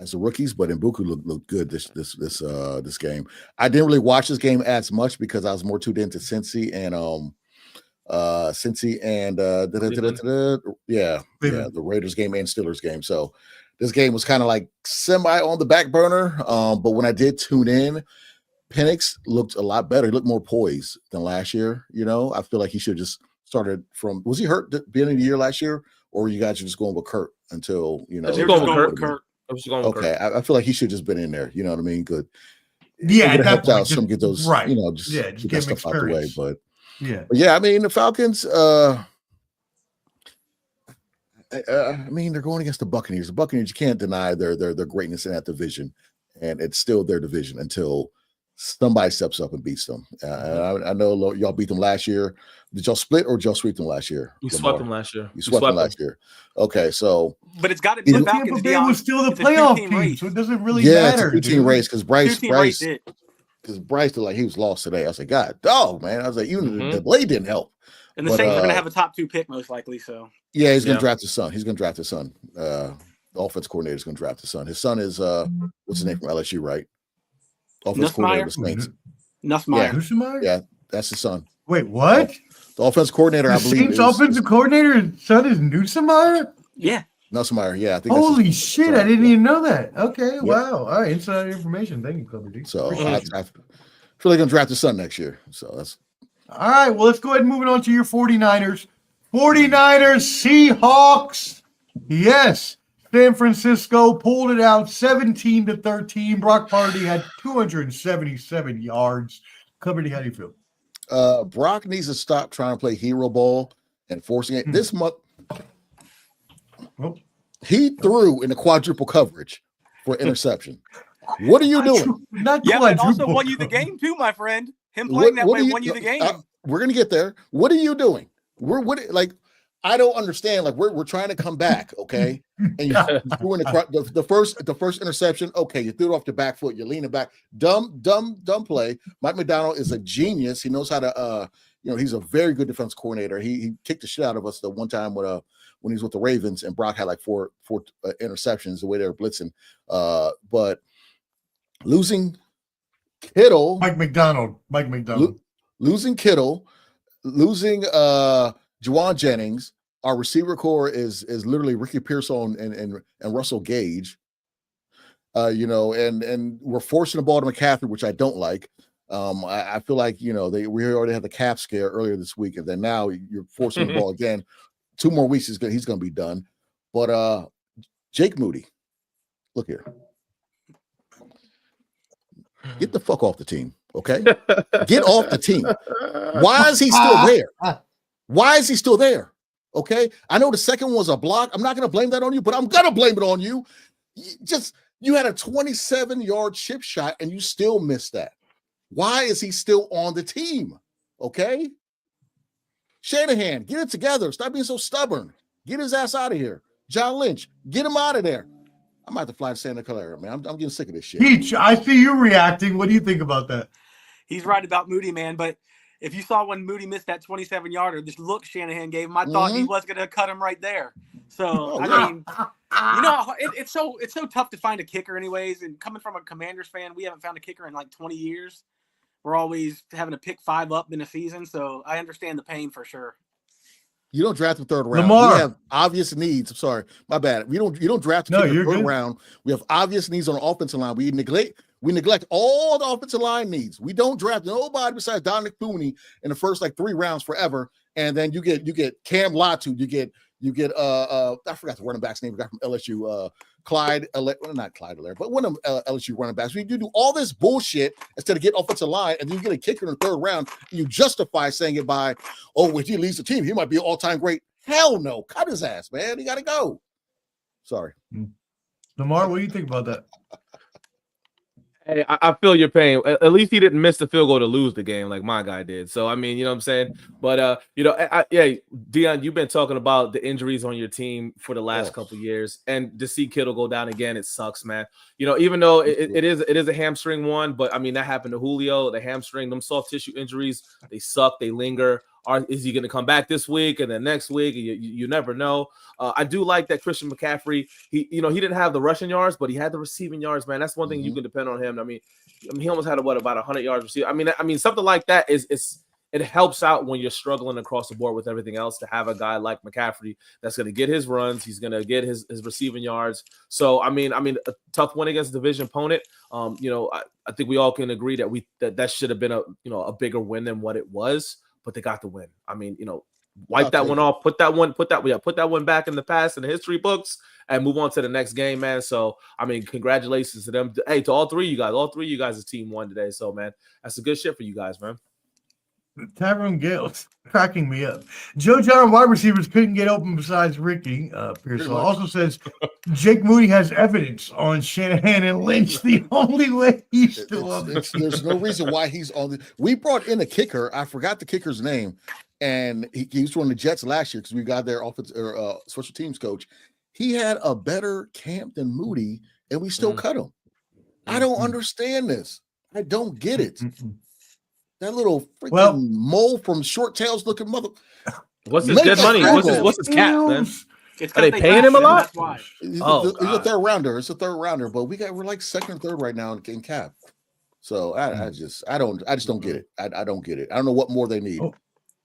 as the rookies, but Mbuku looked good this game. I didn't really watch this game as much because I was more tuned into Cincy and the Raiders game and Steelers game. So this game was kind of like semi on the back burner. But when I did tune in, Penix looked a lot better. He looked more poised than last year. I feel like he should have just started from. Was he hurt at the beginning of the year last year, or were you guys just going with Kurt until They're just going with Kurt. Okay, I feel like he should just been in there. You know what I mean? Good. Yeah, it helped out some get those right. Just get that stuff out the way. But yeah, I mean the Falcons. I mean they're going against the Buccaneers. The Buccaneers, you can't deny their greatness in that division, and it's still their division until somebody steps up and beats them. I know y'all beat them last year. Did y'all split or did y'all sweep them last year? We swept them last year. You swept them last year. Okay, so but it's got to be the Tampa Falcons. Bay was still the playoff team, so it doesn't really matter. It's a 2-team race because Bryce looked like he was lost today. I was like, God, dog, man. I was like, even the delay didn't help. And the Saints are going to have a top 2 pick most likely. So yeah, he's going to draft his son. The offense coordinator is going to draft his son. His son is what's his name from LSU, right? Offense coordinator of the Saints. Nussmeier. Yeah, that's his son. Wait, what? The offense coordinator, I believe. Saints offensive coordinator, his son is Nussmeier? Yeah. Nussmeier, yeah. I think that's Holy his- shit! so, I didn't yeah. even know that. Okay, wow. All right, inside information. Thank you, Clever D. So Appreciate you. I feel like I'm draft his son next year. So that's All right, well, let's go ahead and move it on to your 49ers. 49ers Seahawks. Yes, San Francisco pulled it out 17-13. Brock Purdy had 277 yards. Clever D, how do you feel? Brock needs to stop trying to play hero ball and forcing it. This month, Oh. he threw in the quadruple coverage for interception. What are you doing? Not Yeah, but also quadruple won you the coverage. game too, my friend. Him playing that way won you the game. We're gonna get there. What are you doing? I don't understand. Like we're trying to come back, okay? And you threw in the first interception. Okay, you threw it off the back foot. You're leaning back. Dumb play. Mike McDonald is a genius. He knows how to. He's a very good defense coordinator. He kicked the shit out of us the one time when he was with the Ravens and Brock had like four interceptions the way they were blitzing. But losing Kittle, Mike McDonald. losing Kittle, losing Juwan Jennings. Our receiver core is literally Ricky Pearsall and Russell Gage. And we're forcing the ball to McCaffrey, which I don't like. I feel like we already had the cap scare earlier this week, and then now you're forcing the ball again. 2 more weeks he's gonna be done. But Jake Moody, look here. Get the fuck off the team, okay? Get off the team. Why is he still there? Why is he still there? Okay. I know the second one was a block. I'm not going to blame that on you, but I'm going to blame it on you. You had a 27-yard chip shot and you still missed that. Why is he still on the team? Okay. Shanahan, get it together. Stop being so stubborn. Get his ass out of here. John Lynch, get him out of there. I'm about to fly to Santa Clara, man. I'm getting sick of this shit. Peach, I see you reacting. What do you think about that? He's right about Moody, man. But if you saw when Moody missed that 27-yarder, this look Shanahan gave him, I thought he was going to cut him right there. So, I mean, it's so tough to find a kicker anyways. And coming from a Commanders fan, we haven't found a kicker in like 20 years. We're always having to pick 5 up in a season. So I understand the pain for sure. You don't draft the 3rd round. Lamar. We have obvious needs. I'm sorry, my bad. You don't draft the 3rd round. We have obvious needs on the offensive line. We neglect all the offensive line needs. We don't draft nobody besides Dominic Mooney in the first 3 rounds forever. And then you get Cam Latu. You get I forgot the running back's name. We got from LSU. Not Clyde Allaire, but one of them LSU running backs. We do all this bullshit instead of get offensive line, and then you get a kicker in the 3rd round, and you justify saying it by, if he leaves the team, he might be an all-time great. Hell no. Cut his ass, man. He got to go. Sorry. Lamar, what do you think about that? Hey, I feel your pain. At least he didn't miss the field goal to lose the game like my guy did. So, I mean, you know what I'm saying? But, Dion, you've been talking about the injuries on your team for the last couple of years. And to see Kittle go down again, it sucks, man. Even though it is a hamstring one, but, I mean, that happened to Julio, the hamstring, them soft tissue injuries, they suck, they linger. Is he going to come back this week and then next week? You never know. I do like that Christian McCaffrey. He didn't have the rushing yards, but he had the receiving yards, man. That's one thing you can depend on him. I mean, he almost had about 100 yards receiving. I mean, something like that it helps out when you're struggling across the board with everything else to have a guy like McCaffrey that's going to get his runs. He's going to get his receiving yards. So, I mean, a tough win against a division opponent. I think we all can agree that should have been a bigger win than what it was. But they got the win. I mean, wipe that one off, put that one back in the past in the history books and move on to the next game, man. So, I mean, congratulations to them. Hey, to all 3 of you guys. All 3 of you guys' team won today. So, man, that's a good shit for you guys, man. Tyrone Gale's cracking me up. Joe John wide receivers couldn't get open besides Ricky. Pearsall also says Jake Moody has evidence on Shanahan and Lynch. The only way he's still on the team. There's no reason why he's on the. We brought in a kicker. I forgot the kicker's name, and he used to run the Jets last year because we got their special teams coach. He had a better camp than Moody, and we still cut him. I don't understand this. I don't get it. That little freaking mole from Short Tails looking mother. What's his dead money? What's his cap, man? Are they paying him a lot? That's why. He's a 3rd rounder. It's a 3rd rounder, but we're like 2nd and 3rd right now in cap. So I just don't get it. I don't get it. I don't know what more they need.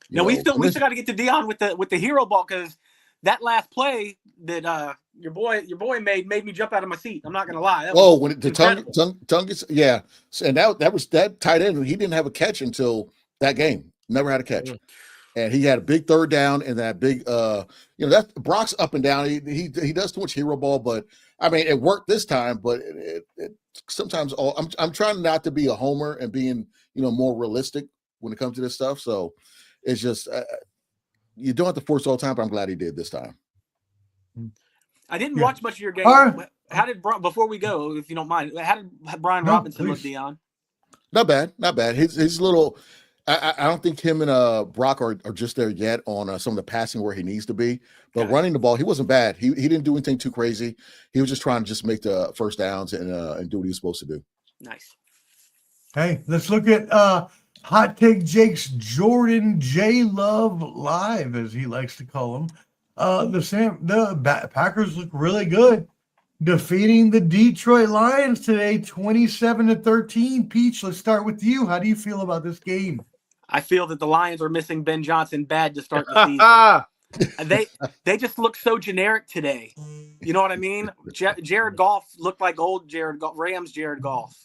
No, we still got to get to Dion with the hero ball because that last play that your boy made me jump out of my seat. I'm not gonna lie. That Oh, was when the incredible. tongue gets, yeah. And that was that tight end. He didn't have a catch until that game. Never had a catch. And he had a big third down and that big that Brock's up and down. He does too much hero ball, but I mean it worked this time, but it sometimes I'm trying not to be a homer and being, more realistic when it comes to this stuff. So it's just you don't have to force all the time, but I'm glad he did this time. I didn't watch much of your game. How did before we go, if you don't mind, how did Brian Robinson look, Dion? Not bad. His little. I don't think him and Brock are just there yet on some of the passing where he needs to be. But running the ball, he wasn't bad. He didn't do anything too crazy. He was just trying to just make the first downs and do what he was supposed to do. Nice. Hey, let's look at Hot Take Jake's Jordan J. Love live, as he likes to call him. The Packers look really good, defeating the Detroit Lions today, 27-13. Peach, let's start with you. How do you feel about this game? I feel that the Lions are missing Ben Johnson bad to start the season. They just look so generic today. You know what I mean? Jared Goff looked like old Rams Jared Goff.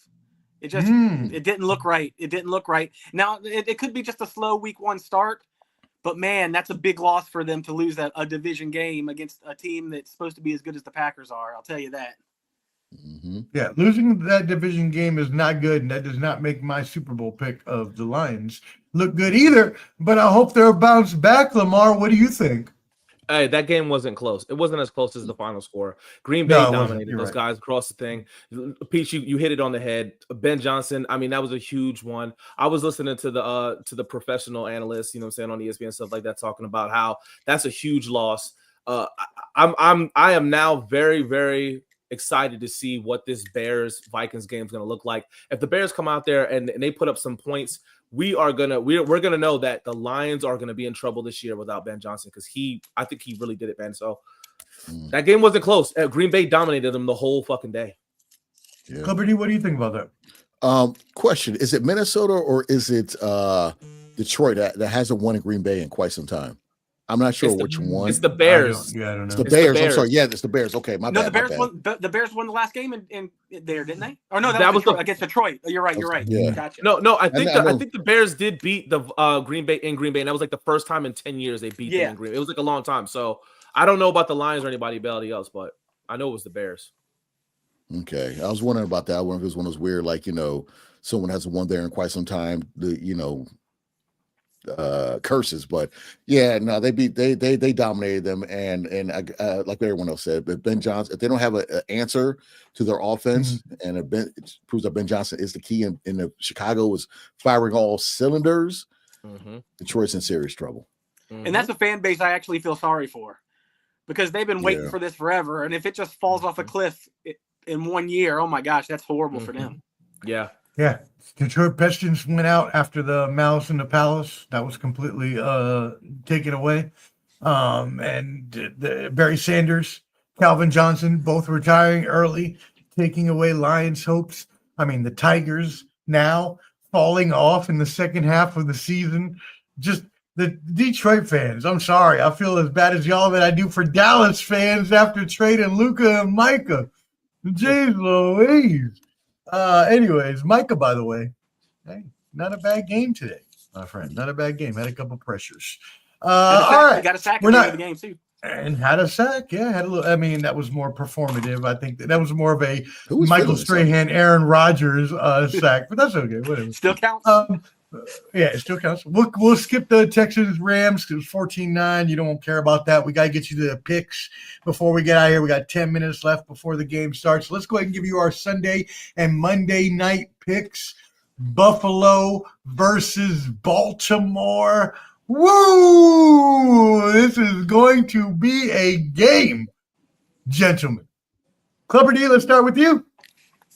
It just it didn't look right. It didn't look right. Now it could be just a slow week 1 start, but man, that's a big loss for them to lose a division game against a team that's supposed to be as good as the Packers are. I'll tell you that. Mm-hmm. Yeah, losing that division game is not good, and that does not make my Super Bowl pick of the Lions look good either. But I hope they'll bounce back. Lamar, what do you think? Hey, that game wasn't close. It wasn't as close as the final score. Green Bay dominated those guys across the thing. Pete, you hit it on the head. Ben Johnson, I mean, that was a huge one. I was listening to the professional analysts, on ESPN and stuff like that, talking about how that's a huge loss. I am now very, very excited to see what this Bears-Vikings game is going to look like. If the Bears come out there and they put up some points, we're gonna know that the Lions are gonna be in trouble this year without Ben Johnson, because I think he really did it, man. So that game wasn't close. Green Bay dominated them the whole fucking day. Yeah. Liberty, what do you think about that? Question: is it Minnesota or is it Detroit that hasn't won in Green Bay in quite some time? I'm not sure which one. It's the Bears. I don't know. It's the Bears. I'm sorry. Yeah, it's the Bears. Okay, my bad. The Bears won the last game in there, didn't they? Or no, that was against Detroit. You're right. Yeah. Gotcha. No. I think the Bears did beat the Green Bay, and that was like the first time in 10 years they beat them in Green Bay. It was like a long time. So I don't know about the Lions or anybody else, but I know it was the Bears. Okay, I was wondering about that. I wonder if it was one of those weird, someone hasn't won there in quite some time. Curses, but yeah, no, they dominated them, and like everyone else said, but Ben Johnson, if they don't have an answer to their offense, and it proves that Ben Johnson is the key, in the Chicago is firing all cylinders, Detroit's in serious trouble. And that's a fan base I actually feel sorry for, because they've been waiting for this forever, and if it just falls off a cliff in 1 year, oh my gosh, that's horrible for them. Yeah. Detroit Pistons went out after the Malice in the Palace. That was completely taken away. And Barry Sanders, Calvin Johnson, both retiring early, taking away Lions' hopes. I mean, the Tigers now falling off in the second half of the season. Just the Detroit fans, I'm sorry. I feel as bad as y'all that I do for Dallas fans after trading Luka and Micah. Jeez Louise. Anyways, Micah, by the way, hey, not a bad game today, my friend. Not a bad game. Had a couple pressures. All right. Got a sack at the end of the game, too. And had a sack. Yeah, had a little. I mean, that was more performative. I think that was more of a Michael Strahan, Aaron Rodgers sack, but that's okay. Whatever. Still counts. Yeah, it still counts. We'll skip the Texans Rams because it was 14-9. You don't care about that. We got to get you to the picks before we get out of here. We got 10 minutes left before the game starts. Let's go ahead and give you our Sunday and Monday night picks. Buffalo versus Baltimore. Woo! This is going to be a game, gentlemen. Clubber D, let's start with you.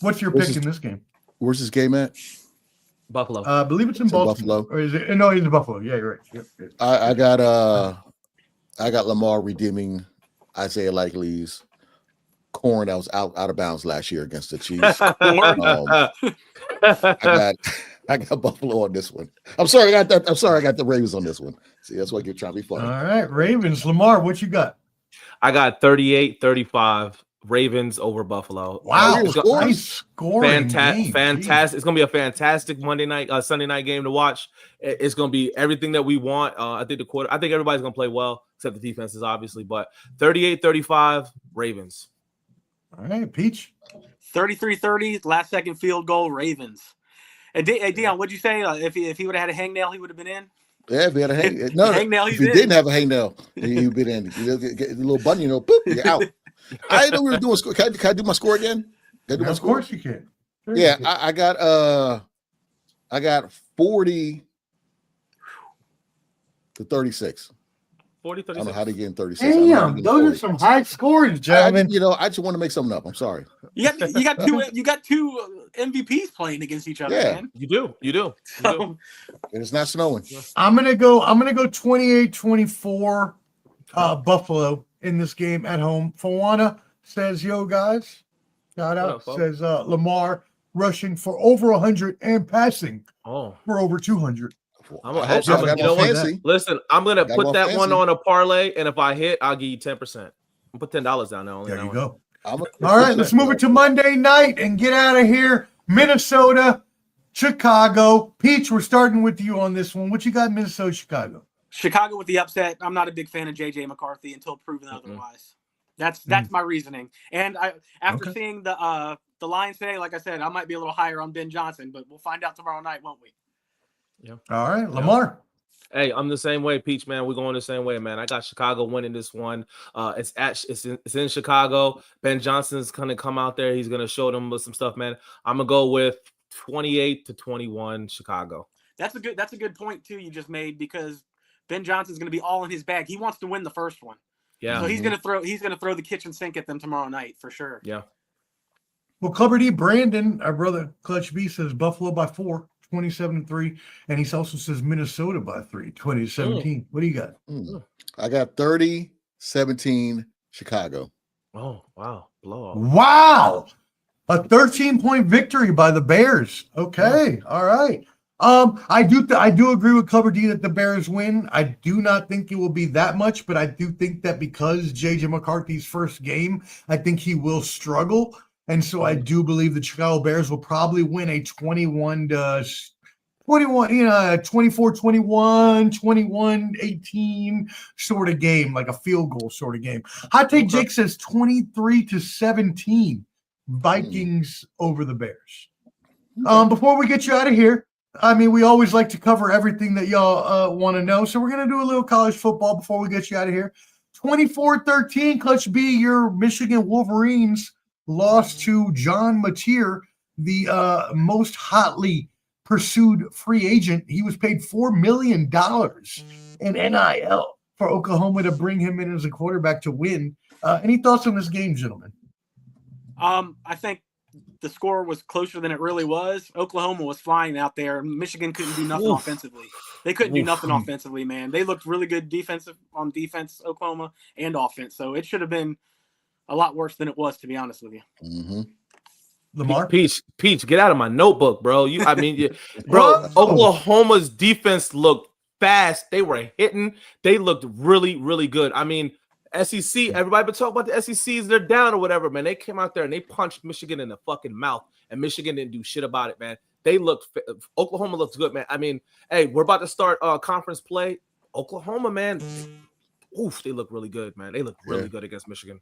What's your pick in this game? Where's this game at? Buffalo. I believe it's in Baltimore. Buffalo. Or is it? No, it's in Buffalo. Yeah, you're right. Yep. I got Lamar redeeming Isaiah Likely's corn that was out of bounds last year against the Chiefs. I got Buffalo on this one. I'm sorry, I got the Ravens on this one. See, that's why you're trying to be funny. All right, Ravens. Lamar, what you got? I got 38-35 Ravens over Buffalo. Wow, your scores? nice scoring game. Fantastic. It's gonna be a fantastic Sunday night game to watch. It's gonna be everything that we want. I think everybody's gonna play well, except the defenses, obviously. But 38-35 Ravens. All right, Peach. 33-30, last second field goal, Ravens. And Dion, what'd you say? If he would have had a hangnail, he would have been in? Yeah, if he had a hangnail, if he didn't have a hangnail, he'd been in. You get a little bunion, boop, you're out. I didn't know we were doing score. Can I do my score again? Of course you can. Sure Yeah, you can. I got 40 to 36. 40, I don't 36. know how to get in 36. I don't know how to Damn, get in those 40. are some high scores, gentlemen. I just want to make something up. I'm sorry. You got two MVPs playing against each other, Yeah. man. You do. So, And it's not snowing. I'm gonna go 28-24 Buffalo in this game at home. Fawana says, yo guys, shout out. What up, folks? Says Lamar rushing for over 100 and passing Oh, for over 200. I hope so. I'm I got you more know what? fancy. Listen, I'm gonna Got put more that one fancy. on a parlay, and if I hit, I'll give you 10%. I'll put $10 down there. Only There that you one. go. I'm All right, let's move it to Monday night and get out of here. Minnesota, Chicago. Peach, we're starting with you on this one. What you got, Minnesota, Chicago? Chicago with the upset. I'm not a big fan of JJ McCarthy until proven otherwise. That's my reasoning. And after seeing the Lions today, like I said, I might be a little higher on Ben Johnson, but we'll find out tomorrow night, won't we? Yeah. All right, Lamar. Hey, I'm the same way, Peach, man. We're going the same way, man. I got Chicago winning this one. It's in Chicago. Ben Johnson's gonna come out there. He's gonna show them some stuff, man. I'm gonna go with 28-21 Chicago. That's a good point too you just made, because Ben Johnson's gonna be all in his bag. He wants to win the first one. Yeah. So he's gonna throw the kitchen sink at them tomorrow night for sure. Yeah. Well, Clubber D. Brandon, our brother Clutch B, says Buffalo by 4, 27-3. And he also says Minnesota by 3, 20-17. What do you got? I got 30-17 Chicago. Oh, wow. Blowout. Wow. A 13-point victory by the Bears. Okay. All right. I do agree with Clubber D that the Bears win. I do not think it will be that much, but I do think that because JJ McCarthy's first game, I think he will struggle. And so I do believe the Chicago Bears will probably win a 24-21, 21-18 sort of game, like a field goal sort of game. Hot Take Jake says 23-17 Vikings over the Bears. Before we get you out of here, I mean, we always like to cover everything that y'all want to know. So we're going to do a little college football before we get you out of here. 24-13, Clutch B, your Michigan Wolverines lost to John Mateer, the most hotly pursued free agent. He was paid $4 million in NIL for Oklahoma to bring him in as a quarterback to win. Any thoughts on this game, gentlemen? I think the score was closer than it really was. Oklahoma was flying out there. Michigan couldn't do nothing offensively. They couldn't do nothing offensively, man. They looked really good on defense, Oklahoma, and offense. So it should have been a lot worse than it was, to be honest with you. Mm-hmm. Lamar? Peach, get out of my notebook, bro. Bro, Oklahoma's defense looked fast. They were hitting. They looked really, really good. I mean, SEC, everybody been talking about the SECs, they're down or whatever, man. They came out there and they punched Michigan in the fucking mouth, and Michigan didn't do shit about it, man. Oklahoma looks good, man. I mean, hey, we're about to start conference play. Oklahoma, man, they look really good, man. They look really good against Michigan.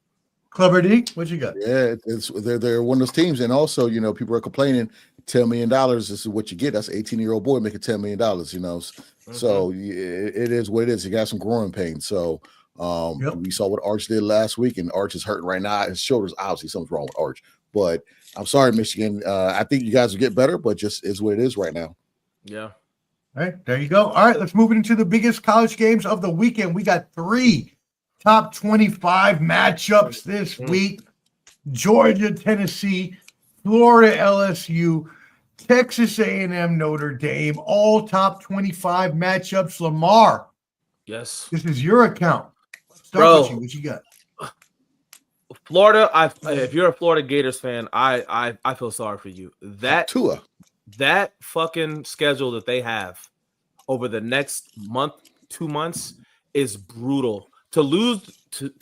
Clubber D, what you got? Yeah, they're one of those teams, and also, people are complaining. $10 million. This is what you get. That's an 18-year-old boy making $10 million. So it is what it is. You got some growing pains. So we saw what Arch did last week, and Arch is hurting right now. His shoulders, obviously, something's wrong with Arch. But I'm sorry, Michigan. I think you guys will get better, but just is what it is right now. Yeah. All right, there you go. All right, let's move it into the biggest college games of the weekend. We got 3 top 25 matchups this week. Georgia, Tennessee, Florida, LSU, Texas A&M, Notre Dame, all top 25 matchups. Lamar, yes, this is your account. Let's start Bro. with you. What you got? Florida, if you're a Florida Gators fan, I feel sorry for you. That fucking schedule that they have over the next month, 2 months is brutal. to lose to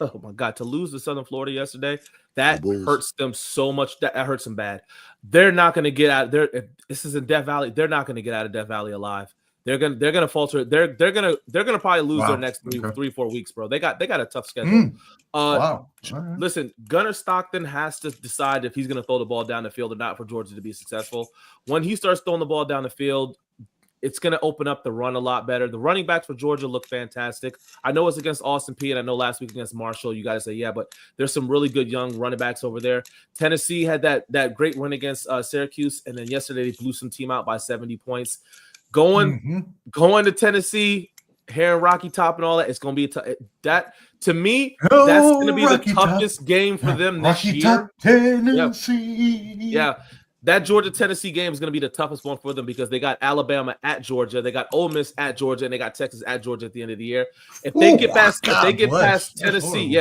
oh my God, to lose to Southern Florida yesterday, that hurts them so much. That hurts them bad. They're not going to get out there. If this is in Death Valley, they're not going to get out of Death Valley alive. They're gonna falter. They're gonna probably lose their next 3-4 weeks, bro. They got a tough schedule. Wow. Listen, Gunnar Stockton has to decide if he's gonna throw the ball down the field or not for Georgia to be successful. When he starts throwing the ball down the field, it's going to open up the run a lot better. The running backs for Georgia look fantastic. I know it's against Austin Peay, and I know last week against Marshall, you guys say, yeah, but there's some really good young running backs over there. Tennessee had that great win against Syracuse, and then yesterday they blew some team out by 70 points. Going to Tennessee, hair and Rocky Top and all that, it's going to be that to me. That's going to be the toughest game for them this year. Top Tennessee. Yeah. That Georgia-Tennessee game is going to be the toughest one for them because they got Alabama at Georgia, they got Ole Miss at Georgia, and they got Texas at Georgia at the end of the year. If they get past Tennessee,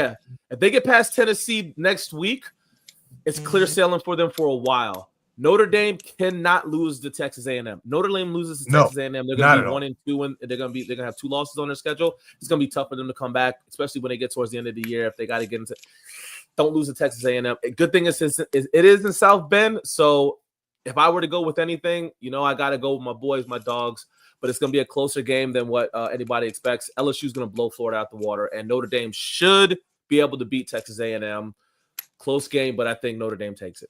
if they get past Tennessee next week, it's clear sailing for them for a while. Notre Dame cannot lose to Texas A&M. Notre Dame loses to Texas A&M. They're going to be 1-2, and they're going to have 2 losses on their schedule. It's going to be tough for them to come back, especially when they get towards the end of the year. If they got to get into, don't lose to Texas A&M. Good thing is it is in South Bend. So if I were to go with anything, I got to go with my boys, my dogs. But it's going to be a closer game than what anybody expects. LSU is going to blow Florida out the water, and Notre Dame should be able to beat Texas A&M. Close game, but I think Notre Dame takes it.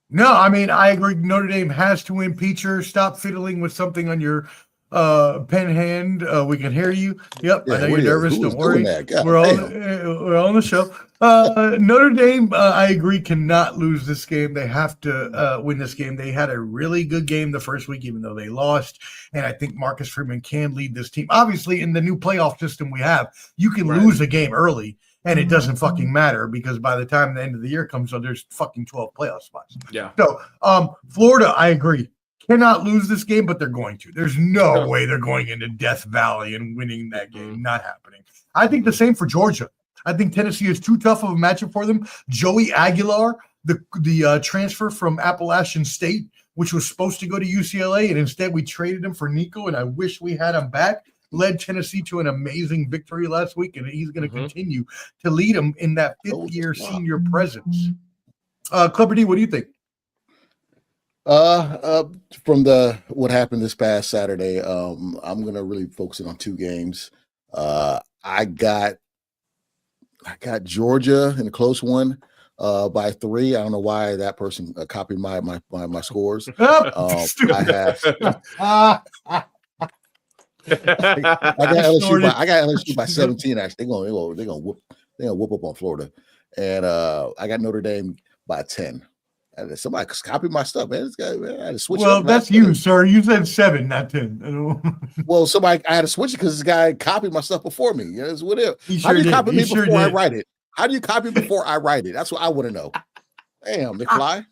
No, I mean, I agree. Notre Dame has to win. Peacher, stop fiddling with something on your pen hand. We can hear you. Yep, yeah, I know you're nervous. Don't worry. We're all on the show. Notre Dame, I agree, cannot lose this game. They have to win this game. They had a really good game the first week, even though they lost. And I think Marcus Freeman can lead this team. Obviously, in the new playoff system we have, you can lose a game early. And it doesn't fucking matter because by the time the end of the year comes, there's fucking 12 playoff spots. Yeah. So Florida, I agree, cannot lose this game, but they're going to. There's no way they're going into Death Valley and winning that game. Not happening. I think the same for Georgia. I think Tennessee is too tough of a matchup for them. Joey Aguilar, the transfer from Appalachian State, which was supposed to go to UCLA, and instead we traded him for Nico, and I wish we had him back. Led Tennessee to an amazing victory last week, and he's going to continue to lead them in that fifth-year senior presence. Clever D, what do you think? From what happened this past Saturday, I'm going to really focus in on 2 games. I got Georgia in a close one by 3. I don't know why that person copied my scores. I got LSU by 17. Actually, they're gonna whoop up on Florida, and I got Notre Dame by 10. Somebody copied my stuff, man. I had to switch. Well, that's you, sir. You said 7, not 10. Well, I had to switch it because this guy copied my stuff before me. It's whatever. How do you copy me before I write it? How do you copy before I write it? That's what I want to know. Damn, McFly.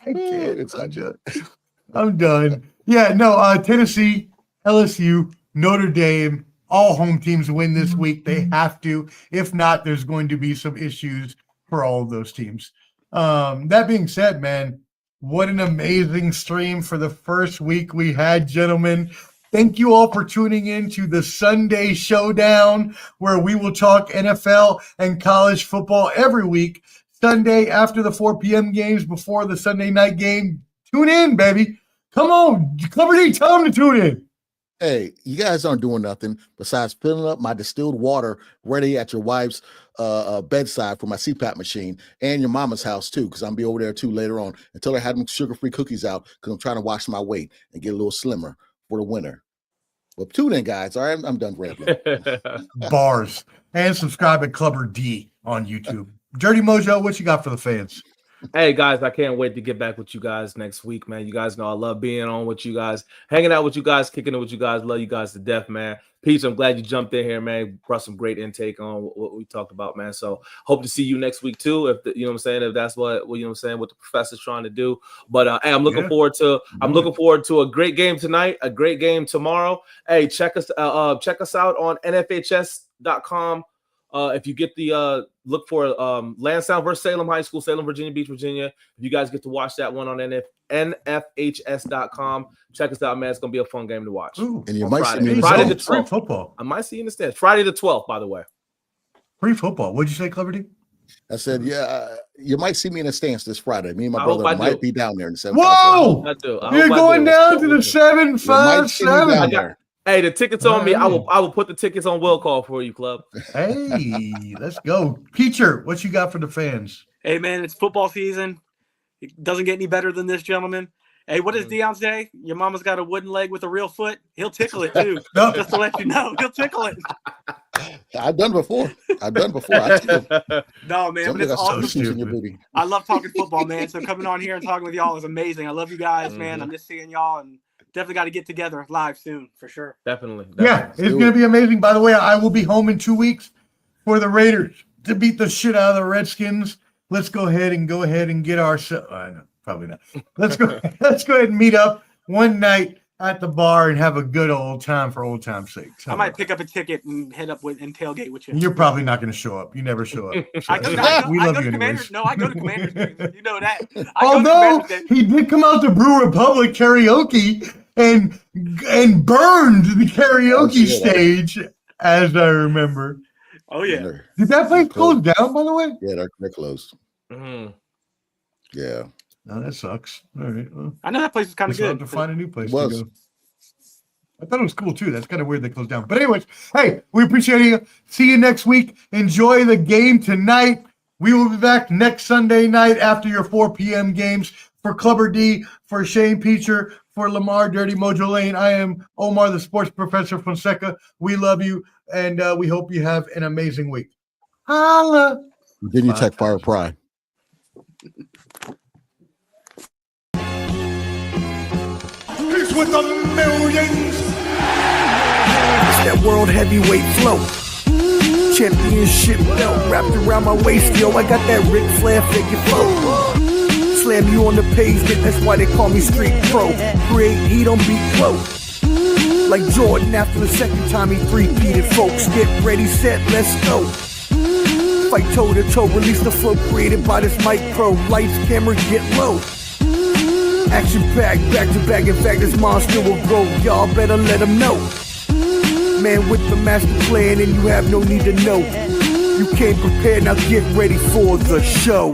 I can't. I'm done. Yeah, no, Tennessee, LSU, Notre Dame, all home teams win this week. They have to. If not, there's going to be some issues for all of those teams. That being said, man, what an amazing stream for the first week we had, gentlemen. Thank you all for tuning in to the Sunday Showdown, where we will talk NFL and college football every week. Sunday after the 4 p.m. games, before the Sunday night game. Tune in, baby. Come on. Clever D, tell them to tune in. Hey, you guys aren't doing nothing besides filling up my distilled water ready at your wife's bedside for my CPAP machine and your mama's house, too, because I'm going to be over there, too, later on until I have them sugar-free cookies out because I'm trying to watch my weight and get a little slimmer for the winter. Well, tune in, guys. All right, I'm done rambling. Bars. And subscribe at Clever D on YouTube. Dirty Mojo, what you got for the fans? Hey, guys, I can't wait to get back with you guys next week, man. You guys know I love being on with you guys, hanging out with you guys, kicking it with you guys. Love you guys to death, man. Peach, I'm glad you jumped in here, man. Brought some great intake on what we talked about, man. So hope to see you next week, too, if you know what I'm saying, if that's what the professor's trying to do. But hey, I'm looking forward to a great game tonight, a great game tomorrow. Hey, check us out on NFHS.com. If you get the look for Lansdowne versus Salem High School, Salem, Virginia Beach, Virginia. If you guys get to watch that one on nfhs.com, check us out, man. It's gonna be a fun game to watch. Ooh, and you on might Friday. see me in the Friday the stands. Free 12th. football. I might see you in the stands. Friday the 12th, by the way. Free football. What'd you say, Clever D? I said, you might see me in the stands this Friday. Me and my I hope brother I might do. be down there in the Whoa! I do. You're going down to the You might see me 757. down there. Hey, the tickets on me. I will put the tickets on will call for you, club. Hey, let's go. Peacher, what you got for the fans? Hey, man, it's football season. It doesn't get any better than this, gentlemen. Hey, what does Deion say? Your mama's got a wooden leg with a real foot. He'll tickle it, too. No. Just to let you know. He'll tickle it. I've done before. I No, man, but Somebody it's got awesome. some in your booty. I love talking football, man. So coming on here and talking with y'all is amazing. I love you guys, man. I'm just seeing y'all and definitely got to get together live soon for sure. Definitely. Yeah, it's going to be amazing. By the way, I will be home in 2 weeks for the Raiders to beat the shit out of the Redskins. Let's go ahead and get our probably not. Let's go ahead and meet up one night at the bar and have a good old time for old time's sake. I might pick up a ticket and head up and tailgate with you. You're probably not going to show up. You never show up. So we love you anyways. I go to Commanders games. You know that. Although he did come out to Brew Republic karaoke and burned the karaoke stage, as I remember. Oh yeah. Did that place close down, by the way? Yeah, they're closed. Mm-hmm. Yeah. No, that sucks. All right. Well, I know that place is kind of we'll good. have to find a new place Was. to go. I thought it was cool too. That's kind of weird they closed down. But anyways, hey, we appreciate you. See you next week. Enjoy the game tonight. We will be back next Sunday night after your 4 p.m. games. For Clubber D, for Shane Peacher, for Lamar Dirty Mojo Lane, I am Omar, the sports professor Fonseca. We love you, and we hope you have an amazing week. Holla. Virginia Tech Fire Pride. He's with the millions. It's that world heavyweight flow. Championship belt wrapped around my waist, yo. I got that Ric Flair figure flow. Slam you on the pavement, that's why they call me Street Pro. Create heat on beat close. Like Jordan after the second time he three-peated, folks. Get ready, set, let's go. Fight toe to toe, release the flow created by this mic pro. Lights, camera, get low. Action packed, back to back. In fact, this monster will grow. Y'all better let him know. Man with the master plan, and you have no need to know. You came prepared, now get ready for the show.